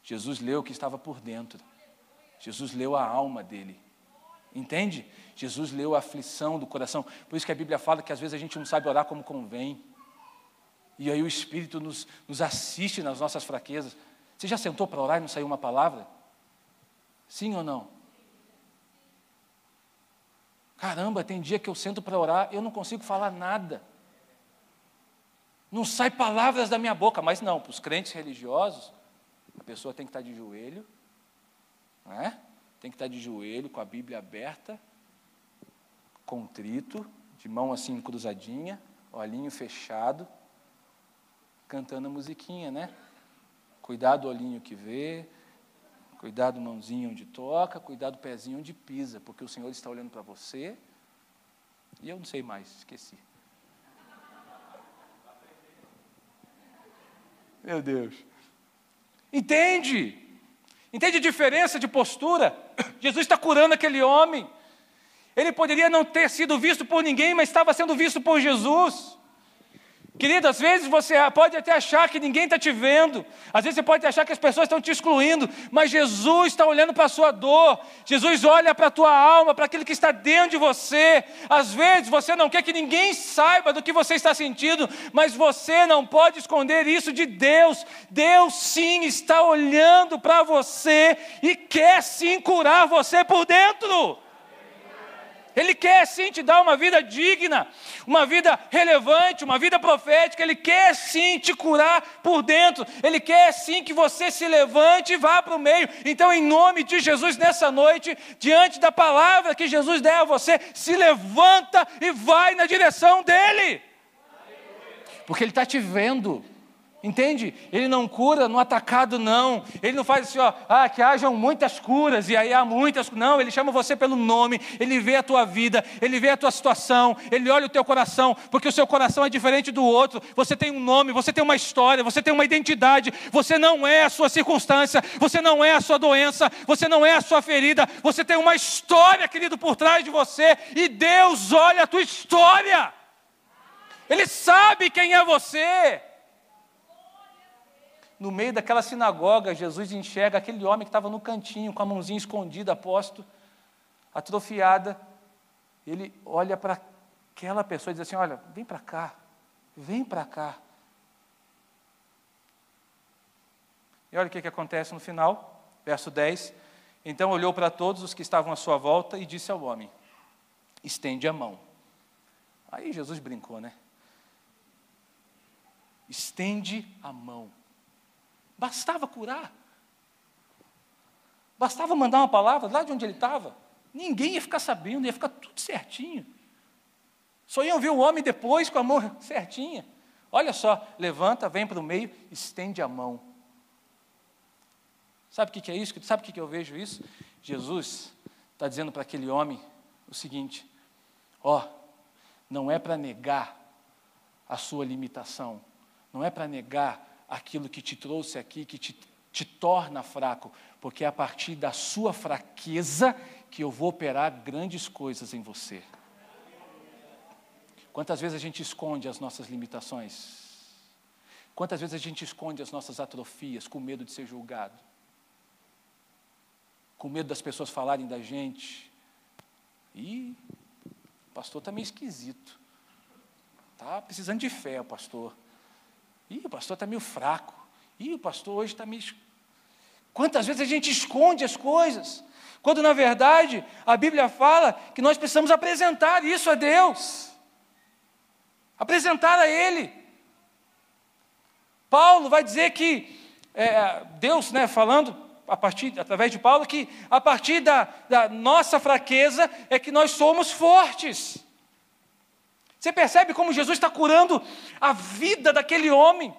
Jesus leu o que estava por dentro. Jesus leu a alma dele. Entende? Jesus leu a aflição do coração. Por isso que a Bíblia fala que às vezes a gente não sabe orar como convém. E aí o Espírito nos assiste nas nossas fraquezas. Você já sentou para orar e não saiu uma palavra? Sim ou não? Caramba, tem dia que eu sento para orar, eu não consigo falar nada. Não sai palavras da minha boca, mas não, para os crentes religiosos, a pessoa tem que estar de joelho, né? Tem que estar de joelho, com a Bíblia aberta, contrito, de mão assim cruzadinha, olhinho fechado, cantando a musiquinha, né? Cuidado do olhinho que vê, cuidado mãozinha onde toca, cuidado pezinho onde pisa, porque o Senhor está olhando para você, e eu não sei mais, esqueci. Meu Deus. Entende? Entende a diferença de postura? Jesus está curando aquele homem. Ele poderia não ter sido visto por ninguém, mas estava sendo visto por Jesus. Querido, às vezes você pode até achar que ninguém está te vendo, às vezes você pode achar que as pessoas estão te excluindo, mas Jesus está olhando para a sua dor, Jesus olha para a tua alma, para aquilo que está dentro de você. Às vezes você não quer que ninguém saiba do que você está sentindo, mas você não pode esconder isso de Deus. Deus sim está olhando para você e quer sim curar você por dentro. Ele quer sim te dar uma vida digna, uma vida relevante, uma vida profética. Ele quer sim te curar por dentro. Ele quer sim que você se levante e vá para o meio. Então, em nome de Jesus, nessa noite, diante da palavra que Jesus der a você, se levanta e vai na direção dele. porque Ele está te vendo. Entende? Ele não cura no atacado, não. Ele não faz assim, que hajam muitas curas, e aí há muitas. Não, Ele chama você pelo nome, Ele vê a tua vida, Ele vê a tua situação, Ele olha o teu coração, porque o seu coração é diferente do outro. Você tem um nome, você tem uma história, você tem uma identidade. Você não é a sua circunstância, você não é a sua doença, você não é a sua ferida. Você tem uma história, querido, por trás de você, e Deus olha a tua história. Ele sabe quem é você. No meio daquela sinagoga, Jesus enxerga aquele homem que estava no cantinho, com a mãozinha escondida, aposto, atrofiada. Ele olha para aquela pessoa e diz assim, olha, vem para cá, vem para cá. E olha o que acontece no final, verso 10. Então olhou para todos os que estavam à sua volta e disse ao homem, estende a mão. Aí Jesus brincou, né? Estende a mão. Bastava curar. Bastava mandar uma palavra lá de onde ele estava. Ninguém ia ficar sabendo, ia ficar tudo certinho. Só iam ver o homem depois com a mão certinha. Olha só, levanta, vem para o meio, estende a mão. Sabe o que é isso? Sabe o que eu vejo isso? Jesus está dizendo para aquele homem o seguinte, não é para negar a sua limitação, não é para negar aquilo que te trouxe aqui, que te torna fraco, porque é a partir da sua fraqueza que eu vou operar grandes coisas em você. Quantas vezes a gente esconde as nossas limitações? Quantas vezes a gente esconde as nossas atrofias, com medo de ser julgado? Com medo das pessoas falarem da gente? O pastor está meio esquisito. Está precisando de fé, o pastor. O pastor está meio fraco. O pastor hoje está meio... Quantas vezes a gente esconde as coisas, quando na verdade a Bíblia fala que nós precisamos apresentar isso a Deus. Apresentar a Ele. Paulo vai dizer que, Deus, falando através de Paulo, que a partir da nossa fraqueza é que nós somos fortes. Você percebe como Jesus está curando a vida daquele homem?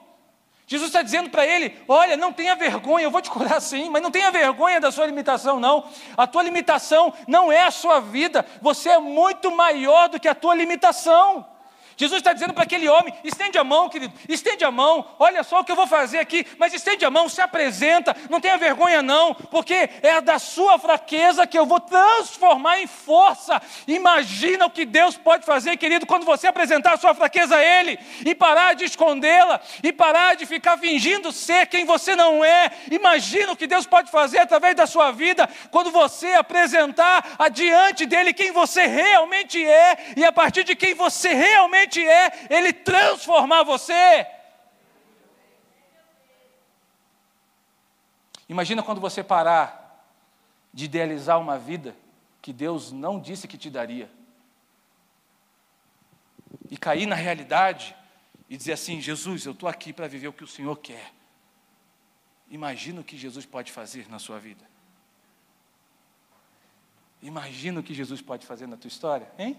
Jesus está dizendo para ele, olha, não tenha vergonha, eu vou te curar sim, mas não tenha vergonha da sua limitação, não. A tua limitação não é a sua vida, você é muito maior do que a tua limitação. Jesus está dizendo para aquele homem, estende a mão, querido, estende a mão, olha só o que eu vou fazer aqui, mas estende a mão, se apresenta, não tenha vergonha não, porque é da sua fraqueza que eu vou transformar em força. Imagina o que Deus pode fazer, querido, quando você apresentar a sua fraqueza a Ele, e parar de escondê-la, e parar de ficar fingindo ser quem você não é. Imagina o que Deus pode fazer através da sua vida, quando você apresentar adiante dEle quem você realmente é, e a partir de quem você realmente Ele transformar você. Imagina quando você parar de idealizar uma vida que Deus não disse que te daria, e cair na realidade e dizer assim, Jesus, eu estou aqui para viver o que o Senhor quer. Imagina o que Jesus pode fazer na sua vida. Imagina o que Jesus pode fazer na tua história, hein?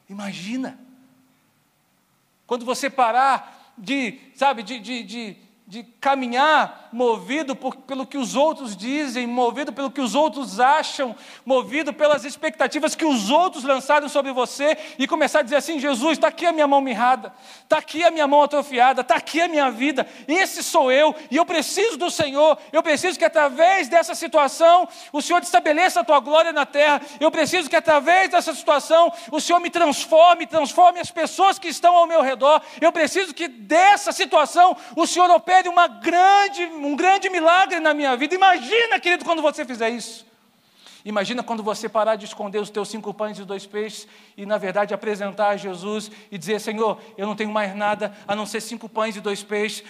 Imagina, quando você parar de caminhar movido pelo que os outros dizem, movido pelo que os outros acham, movido pelas expectativas que os outros lançaram sobre você, e começar a dizer assim, Jesus, está aqui a minha mão mirrada, está aqui a minha mão atrofiada, está aqui a minha vida, esse sou eu, e eu preciso do Senhor, eu preciso que através dessa situação, o Senhor estabeleça a tua glória na terra, eu preciso que através dessa situação, o Senhor me transforme as pessoas que estão ao meu redor, eu preciso que dessa situação, o Senhor opere um grande milagre na minha vida. Imagina, querido, quando você fizer isso. Imagina quando você parar de esconder os teus 5 pães e 2 peixes e, na verdade, apresentar a Jesus e dizer, Senhor, eu não tenho mais nada a não ser 5 pães e 2 peixes.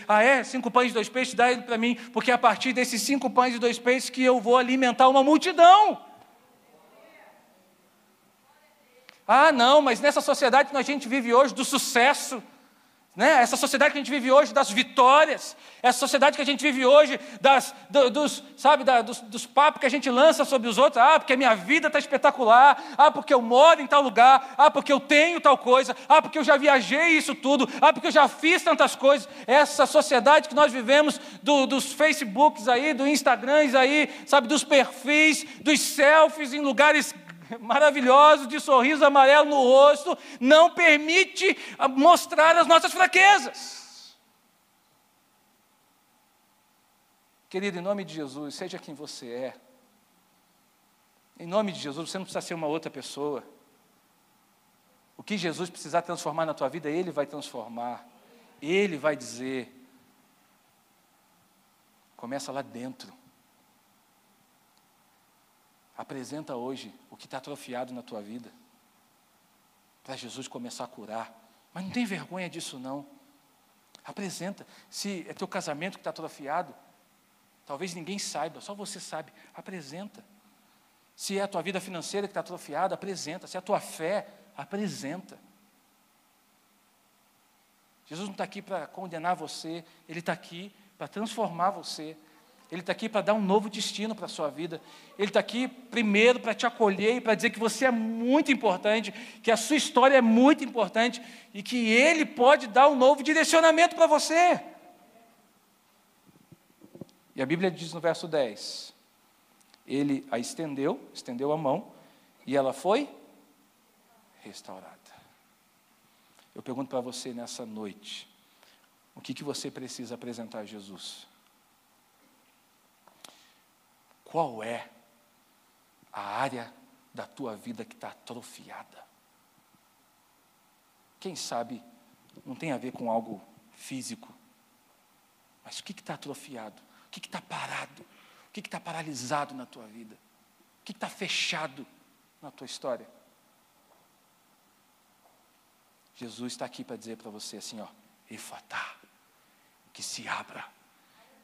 5 pães e 2 peixes, dá ele para mim, porque é a partir desses 5 pães e 2 peixes que eu vou alimentar uma multidão. Não, mas nessa sociedade que a gente vive hoje, do sucesso, né? Essa sociedade que a gente vive hoje das vitórias, essa sociedade que a gente vive hoje dos papos que a gente lança sobre os outros, porque a minha vida está espetacular, porque eu moro em tal lugar, porque eu tenho tal coisa, porque eu já viajei isso tudo, porque eu já fiz tantas coisas. Essa sociedade que nós vivemos dos Facebooks aí, dos Instagrams aí, dos perfis, dos selfies em lugares maravilhoso, de sorriso amarelo no rosto, não permite mostrar as nossas fraquezas. Querido, em nome de Jesus, seja quem você é. Em nome de Jesus, você não precisa ser uma outra pessoa. O que Jesus precisar transformar na tua vida, Ele vai transformar. Ele vai dizer. Começa lá dentro. Apresenta hoje o que está atrofiado na tua vida, para Jesus começar a curar. Mas não tem vergonha disso não. Apresenta. Se é teu casamento que está atrofiado, talvez ninguém saiba, só você sabe. Apresenta. Se é a tua vida financeira que está atrofiada, apresenta. Se é a tua fé, apresenta. Jesus não está aqui para condenar você, Ele está aqui para transformar você. Ele está aqui para dar um novo destino para a sua vida. Ele está aqui primeiro para te acolher e para dizer que você é muito importante, que a sua história é muito importante e que Ele pode dar um novo direcionamento para você. E a Bíblia diz no verso 10, Ele a estendeu a mão e ela foi restaurada. Eu pergunto para você nessa noite, o que você precisa apresentar a Jesus? Qual é a área da tua vida que está atrofiada? Quem sabe não tem a ver com algo físico, mas o que está atrofiado? O que está parado? O que está paralisado na tua vida? O que está fechado na tua história? Jesus está aqui para dizer para você assim, efatá, que se abra.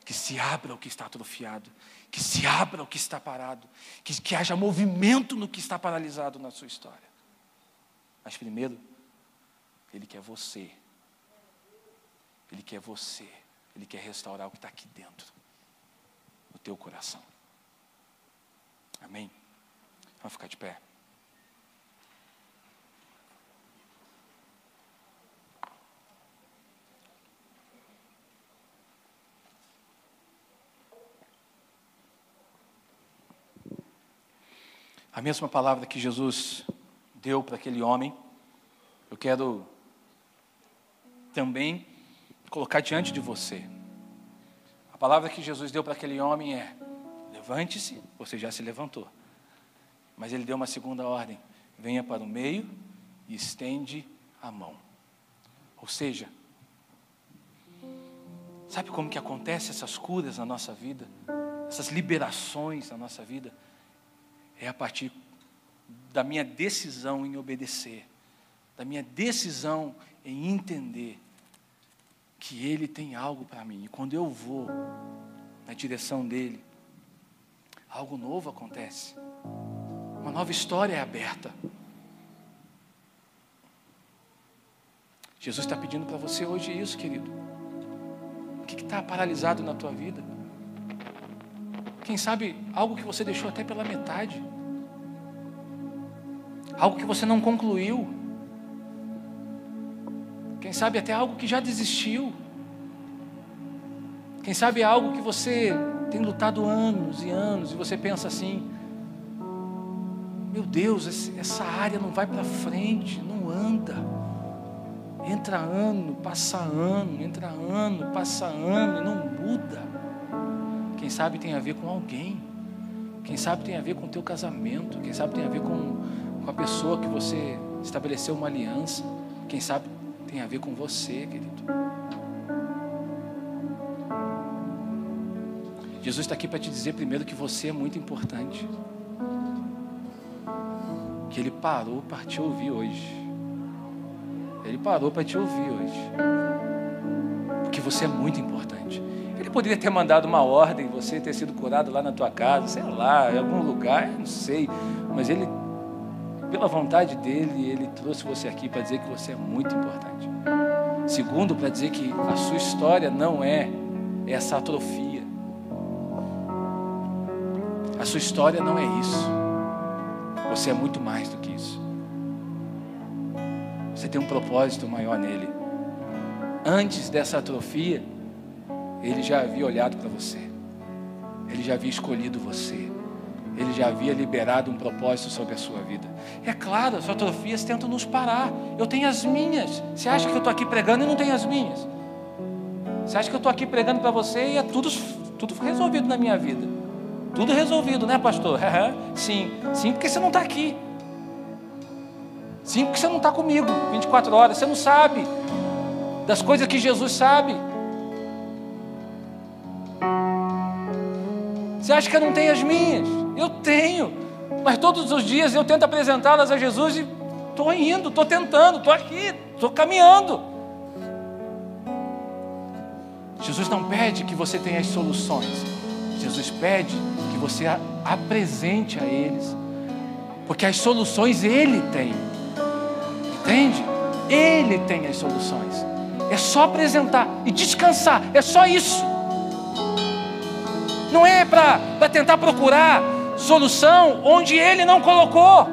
Que se abra o que está atrofiado, que se abra o que está parado, que haja movimento no que está paralisado na sua história. Mas primeiro, Ele quer você. Ele quer você. Ele quer restaurar o que está aqui dentro, no teu coração. Amém? Vamos ficar de pé. A mesma palavra que Jesus deu para aquele homem, eu quero também colocar diante de você. A palavra que Jesus deu para aquele homem é: levante-se, você já se levantou. Mas Ele deu uma segunda ordem: venha para o meio e estende a mão. Ou seja, sabe como que acontece essas curas na nossa vida? Essas liberações na nossa vida? É a partir da minha decisão em obedecer, da minha decisão em entender que Ele tem algo para mim. E quando eu vou na direção dEle, algo novo acontece. Uma nova história é aberta. Jesus está pedindo para você hoje isso, querido. O que está paralisado na tua vida? Quem sabe algo que você deixou até pela metade. Algo que você não concluiu. Quem sabe até algo que já desistiu. Quem sabe algo que você tem lutado anos e anos e você pensa assim: meu Deus, essa área não vai para frente, não anda. Entra ano, passa ano, entra ano, passa ano e não muda. Quem sabe tem a ver com alguém. Quem sabe tem a ver com o teu casamento. Quem sabe tem a ver com a pessoa que você estabeleceu uma aliança. Quem sabe tem a ver com você, querido. Jesus está aqui para te dizer primeiro que você é muito importante. Que Ele parou para te ouvir hoje. Ele parou para te ouvir hoje. Porque você é muito importante. Ele poderia ter mandado uma ordem, você ter sido curado lá na tua casa, sei lá, em algum lugar, não sei. Mas Ele, pela vontade dEle, Ele trouxe você aqui para dizer que você é muito importante. Segundo, para dizer que a sua história não é essa atrofia. A sua história não é isso. Você é muito mais do que isso. Você tem um propósito maior nele. Antes dessa atrofia, Ele já havia olhado para você. Ele já havia escolhido você. Ele já havia liberado um propósito sobre a sua vida. É claro, as atrofias tentam nos parar. Eu tenho as minhas. Você acha que eu estou aqui pregando e não tenho as minhas? Você acha que eu estou aqui pregando para você e é tudo resolvido na minha vida? Tudo resolvido, né, pastor? Sim, porque você não está aqui. Sim, porque você não está comigo 24 horas. Você não sabe das coisas que Jesus sabe. Você acha que eu não tenho as minhas? Eu tenho, mas todos os dias eu tento apresentá-las a Jesus e estou indo, estou tentando, estou aqui, estou caminhando. Jesus não pede que você tenha as soluções. Jesus pede que você apresente a eles, porque as soluções Ele tem. Entende? Ele tem as soluções. É só apresentar e descansar. É só isso. Não é para tentar procurar solução onde Ele não colocou.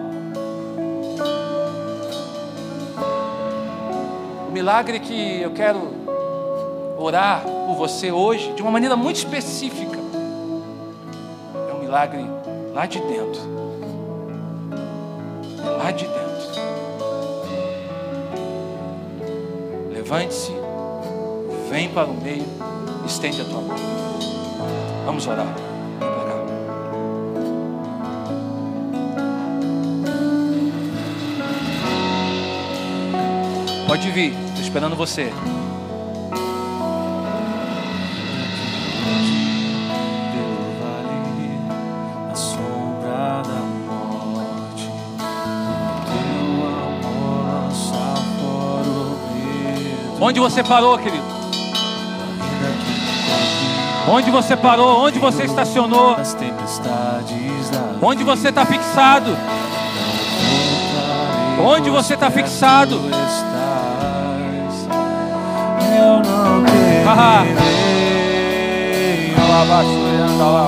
O milagre que eu quero orar por você hoje, de uma maneira muito específica, é um milagre lá de dentro. Lá de dentro. Levante-se, vem para o meio, estende a tua mão. Vamos orar. Vem para cá. Pode vir, estou esperando você. Onde você parou, querido? Onde você parou? Onde você estacionou? Onde você está fixado? Onde você está fixado? Eu não temerei mal,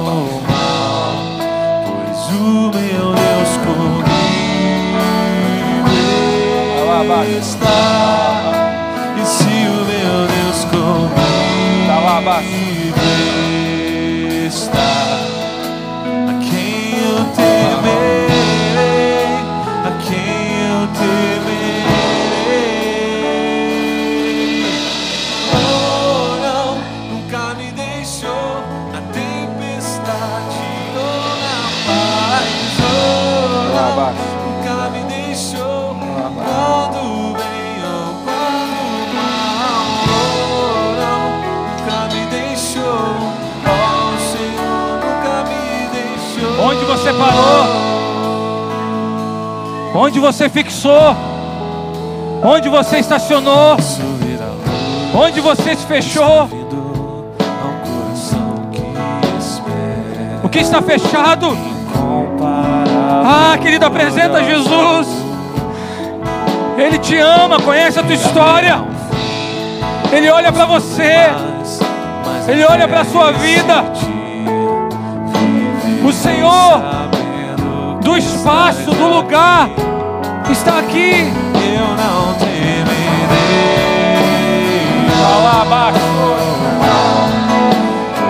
pois o meu Deus comigo está. E se o meu Deus comigo está, a quem eu temerei, a quem eu temerei. Oh não, nunca me deixou na tempestade ou na paz. Oh não, nunca me deixou quando bem ou quando mal. Oh não, nunca me deixou. Oh Senhor, nunca me deixou. Onde você parou? Onde você fixou? Onde você estacionou? Onde você se fechou? O que está fechado? Ah, querido, apresenta Jesus. Ele te ama, conhece a tua história. Ele olha para você. Ele olha para a sua vida. O Senhor do espaço, do lugar, está aqui. Eu não temerei. Lá abaixo.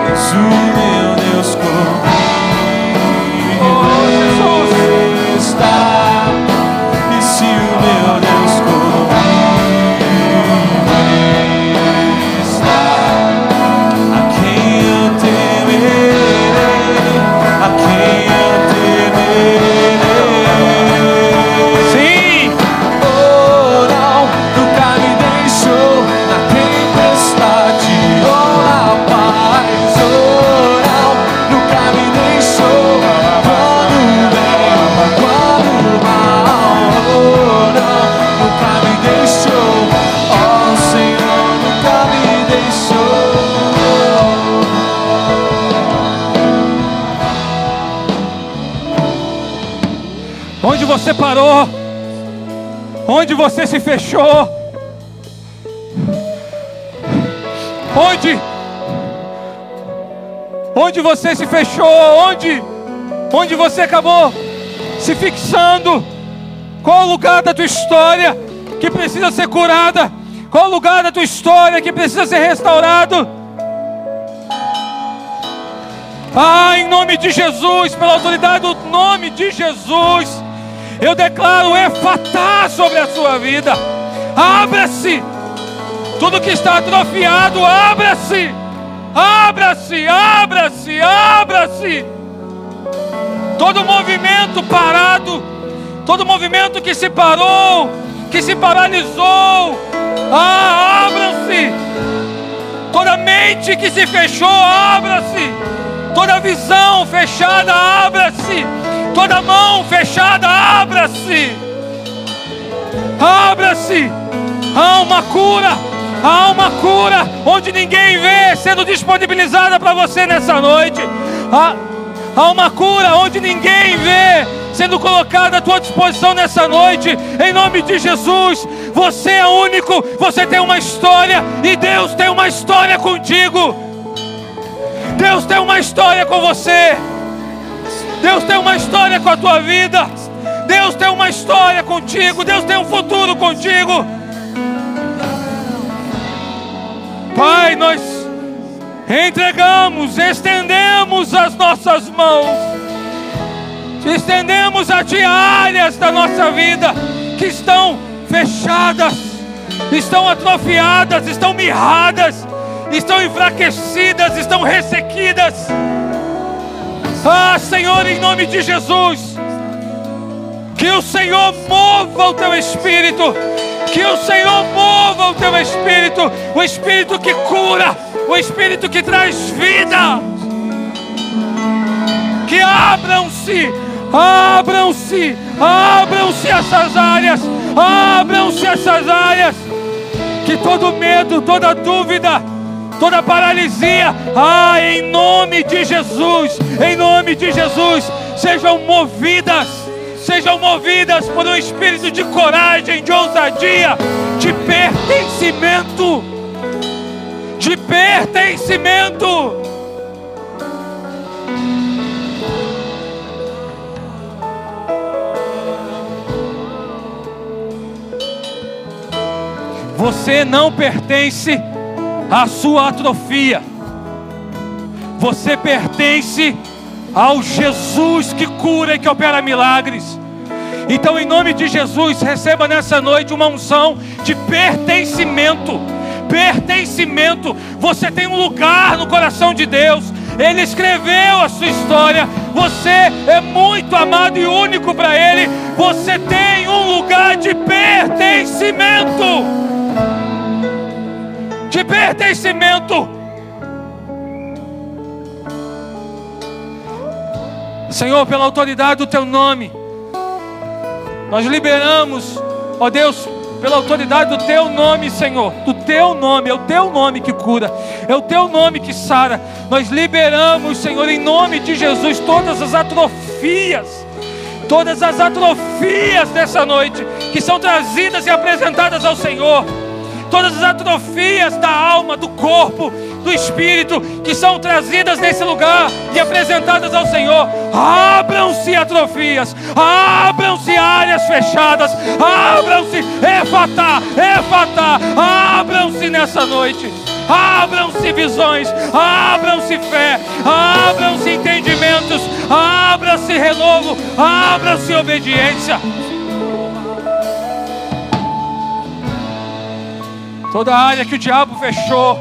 Pois o meu Deus comigo está. E se o meu Deus comigo está, a quem eu temerei, a quem eu temerei. Sim. Oh não, nunca me deixou na tempestade ou na paz. Oh não, nunca me deixou quando bem ou quando mal. Oh não, nunca me deixou. Oh Senhor, nunca me deixou. Onde você parou? Onde você se fechou? onde você se fechou, onde você acabou se fixando. Qual o lugar da tua história que precisa ser curada? Qual o lugar da tua história que precisa ser restaurado? Em nome de Jesus, pela autoridade do nome de Jesus, eu declaro Efatá sobre a sua vida. Abra-se. Tudo que está atrofiado, abra-se. Abra-se, abra-se, abra-se. Todo movimento parado, todo movimento que se parou, que se paralisou, abra-se. Toda mente que se fechou, abra-se. Toda visão fechada, abra-se. Toda mão fechada, abra-se. Abra-se. Há uma cura onde ninguém vê sendo disponibilizada para você nessa noite. Há uma cura onde ninguém vê sendo colocada à tua disposição nessa noite. Em nome de Jesus, você é único, você tem uma história e Deus tem uma história contigo. Deus tem uma história com você. Deus tem uma história com a tua vida. Deus tem uma história contigo. Deus tem um futuro contigo. Pai, nós entregamos, estendemos as nossas mãos, estendemos a Ti áreas da nossa vida que estão fechadas, estão atrofiadas, estão mirradas, estão enfraquecidas, estão ressequidas. Senhor, em nome de Jesus, que o Senhor mova o Teu Espírito, que o Senhor mova o Teu Espírito, o Espírito que cura, o Espírito que traz vida. Que abram-se essas áreas, abram-se essas áreas, que todo medo, toda dúvida, toda paralisia, em nome de Jesus, sejam movidas por um espírito de coragem, de ousadia, de pertencimento, Você não pertence à sua atrofia. Você pertence ao Jesus que cura e que opera milagres. Então, em nome de Jesus, receba nessa noite uma unção de pertencimento. Você tem um lugar no coração de Deus. Ele escreveu a sua história. Você é muito amado e único para Ele. Você tem um lugar de pertencimento. Senhor, pela autoridade do Teu nome, nós liberamos, ó Deus, pela autoridade do Teu nome, Senhor, do Teu nome, é o Teu nome que cura, é o Teu nome que sara. Nós liberamos, Senhor, em nome de Jesus, todas as atrofias dessa noite, que são trazidas e apresentadas ao Senhor. Todas as atrofias da alma, do corpo, do espírito, que são trazidas nesse lugar e apresentadas ao Senhor. Abram-se atrofias, abram-se áreas fechadas, abram-se, Efatá, abram-se nessa noite. Abram-se visões, abram-se fé, abram-se entendimentos, abra-se renovo, abra-se obediência. Toda área que o diabo fechou,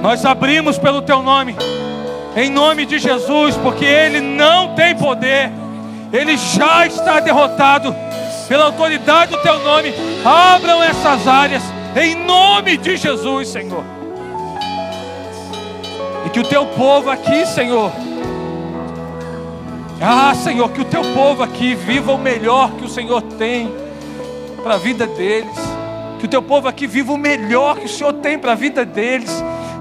nós abrimos pelo Teu nome, em nome de Jesus, porque ele não tem poder, ele já está derrotado. Pela autoridade do Teu nome, abram essas áreas, em nome de Jesus, Senhor. E que o Teu povo aqui, Senhor, Senhor, que o Teu povo aqui viva o melhor que o Senhor tem para a vida deles. Que o Teu povo aqui viva o melhor que o Senhor tem para a vida deles.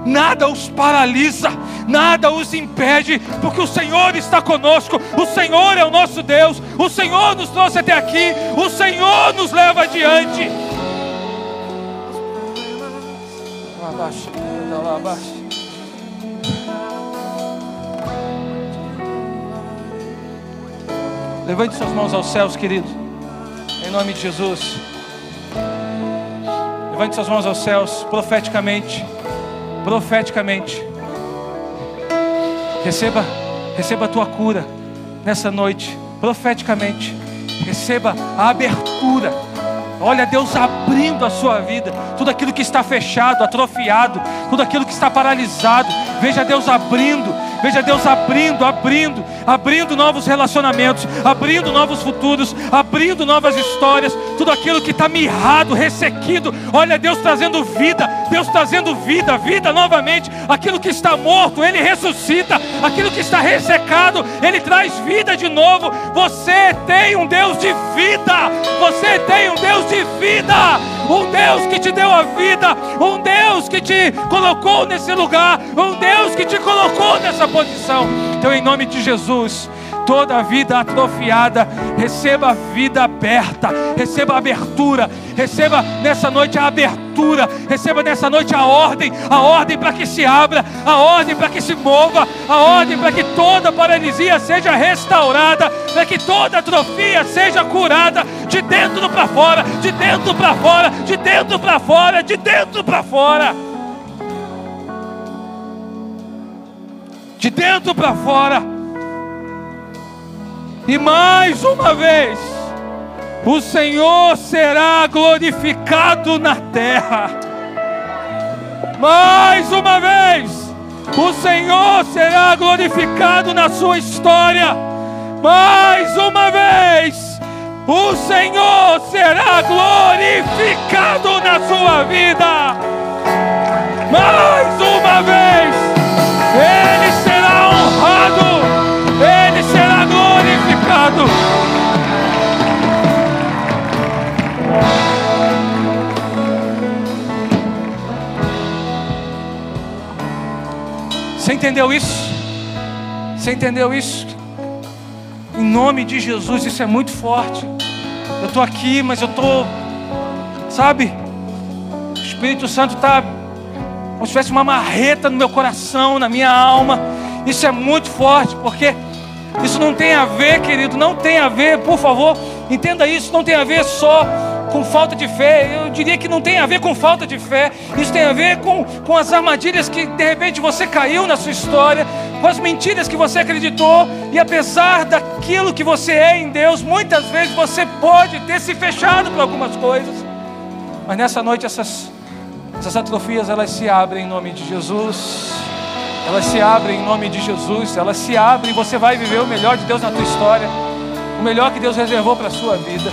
Nada os paralisa, nada os impede, porque o Senhor está conosco. O Senhor é o nosso Deus. O Senhor nos trouxe até aqui. O Senhor nos leva adiante. Levante suas mãos aos céus, querido, em nome de Jesus. Levante suas mãos aos céus, profeticamente. Profeticamente. Receba a tua cura nessa noite. Profeticamente. Receba a abertura. Olha Deus abrindo a sua vida. Tudo aquilo que está fechado, atrofiado, tudo aquilo que está paralisado. Veja Deus abrindo. Veja Deus abrindo novos relacionamentos, abrindo novos futuros, abrindo novas histórias. Tudo aquilo que está mirrado, ressequido, olha Deus trazendo vida, vida novamente. Aquilo que está morto, Ele ressuscita. Aquilo que está ressecado, Ele traz vida de novo. Você tem um Deus de vida. Você tem um Deus de vida. Um Deus que te deu a vida. Um Deus que te colocou nesse lugar. Um Deus que te colocou nessa posição. Então, em nome de Jesus, toda a vida atrofiada, receba a vida aberta, receba a abertura, receba nessa noite a abertura, receba nessa noite a ordem para que se abra, a ordem para que se mova, a ordem para que toda paralisia seja restaurada, para que toda atrofia seja curada, de dentro para fora, de dentro para fora, de dentro para fora, de dentro para fora. De dentro para fora. E mais uma vez, o Senhor será glorificado na terra. Mais uma vez, o Senhor será glorificado na sua história. Mais uma vez, o Senhor será glorificado na sua vida. Mais uma vez, Ele será honrado, Ele será glorificado. Você entendeu isso? Você entendeu isso? Em nome de Jesus, isso é muito forte. Eu estou aqui, mas eu estou, sabe, o Espírito Santo está como se tivesse uma marreta no meu coração, na minha alma. Isso é muito forte, porque isso não tem a ver, querido, não tem a ver, por favor, entenda isso, não tem a ver só com falta de fé. Eu diria que não tem a ver com falta de fé. Isso tem a ver com as armadilhas que de repente você caiu na sua história, com as mentiras que você acreditou. E apesar daquilo que você é em Deus, muitas vezes você pode ter se fechado para algumas coisas. Mas nessa noite essas atrofias, elas se abrem em nome de Jesus. Elas se abrem em nome de Jesus. Elas se abrem e você vai viver o melhor de Deus na tua história, o melhor que Deus reservou para a sua vida.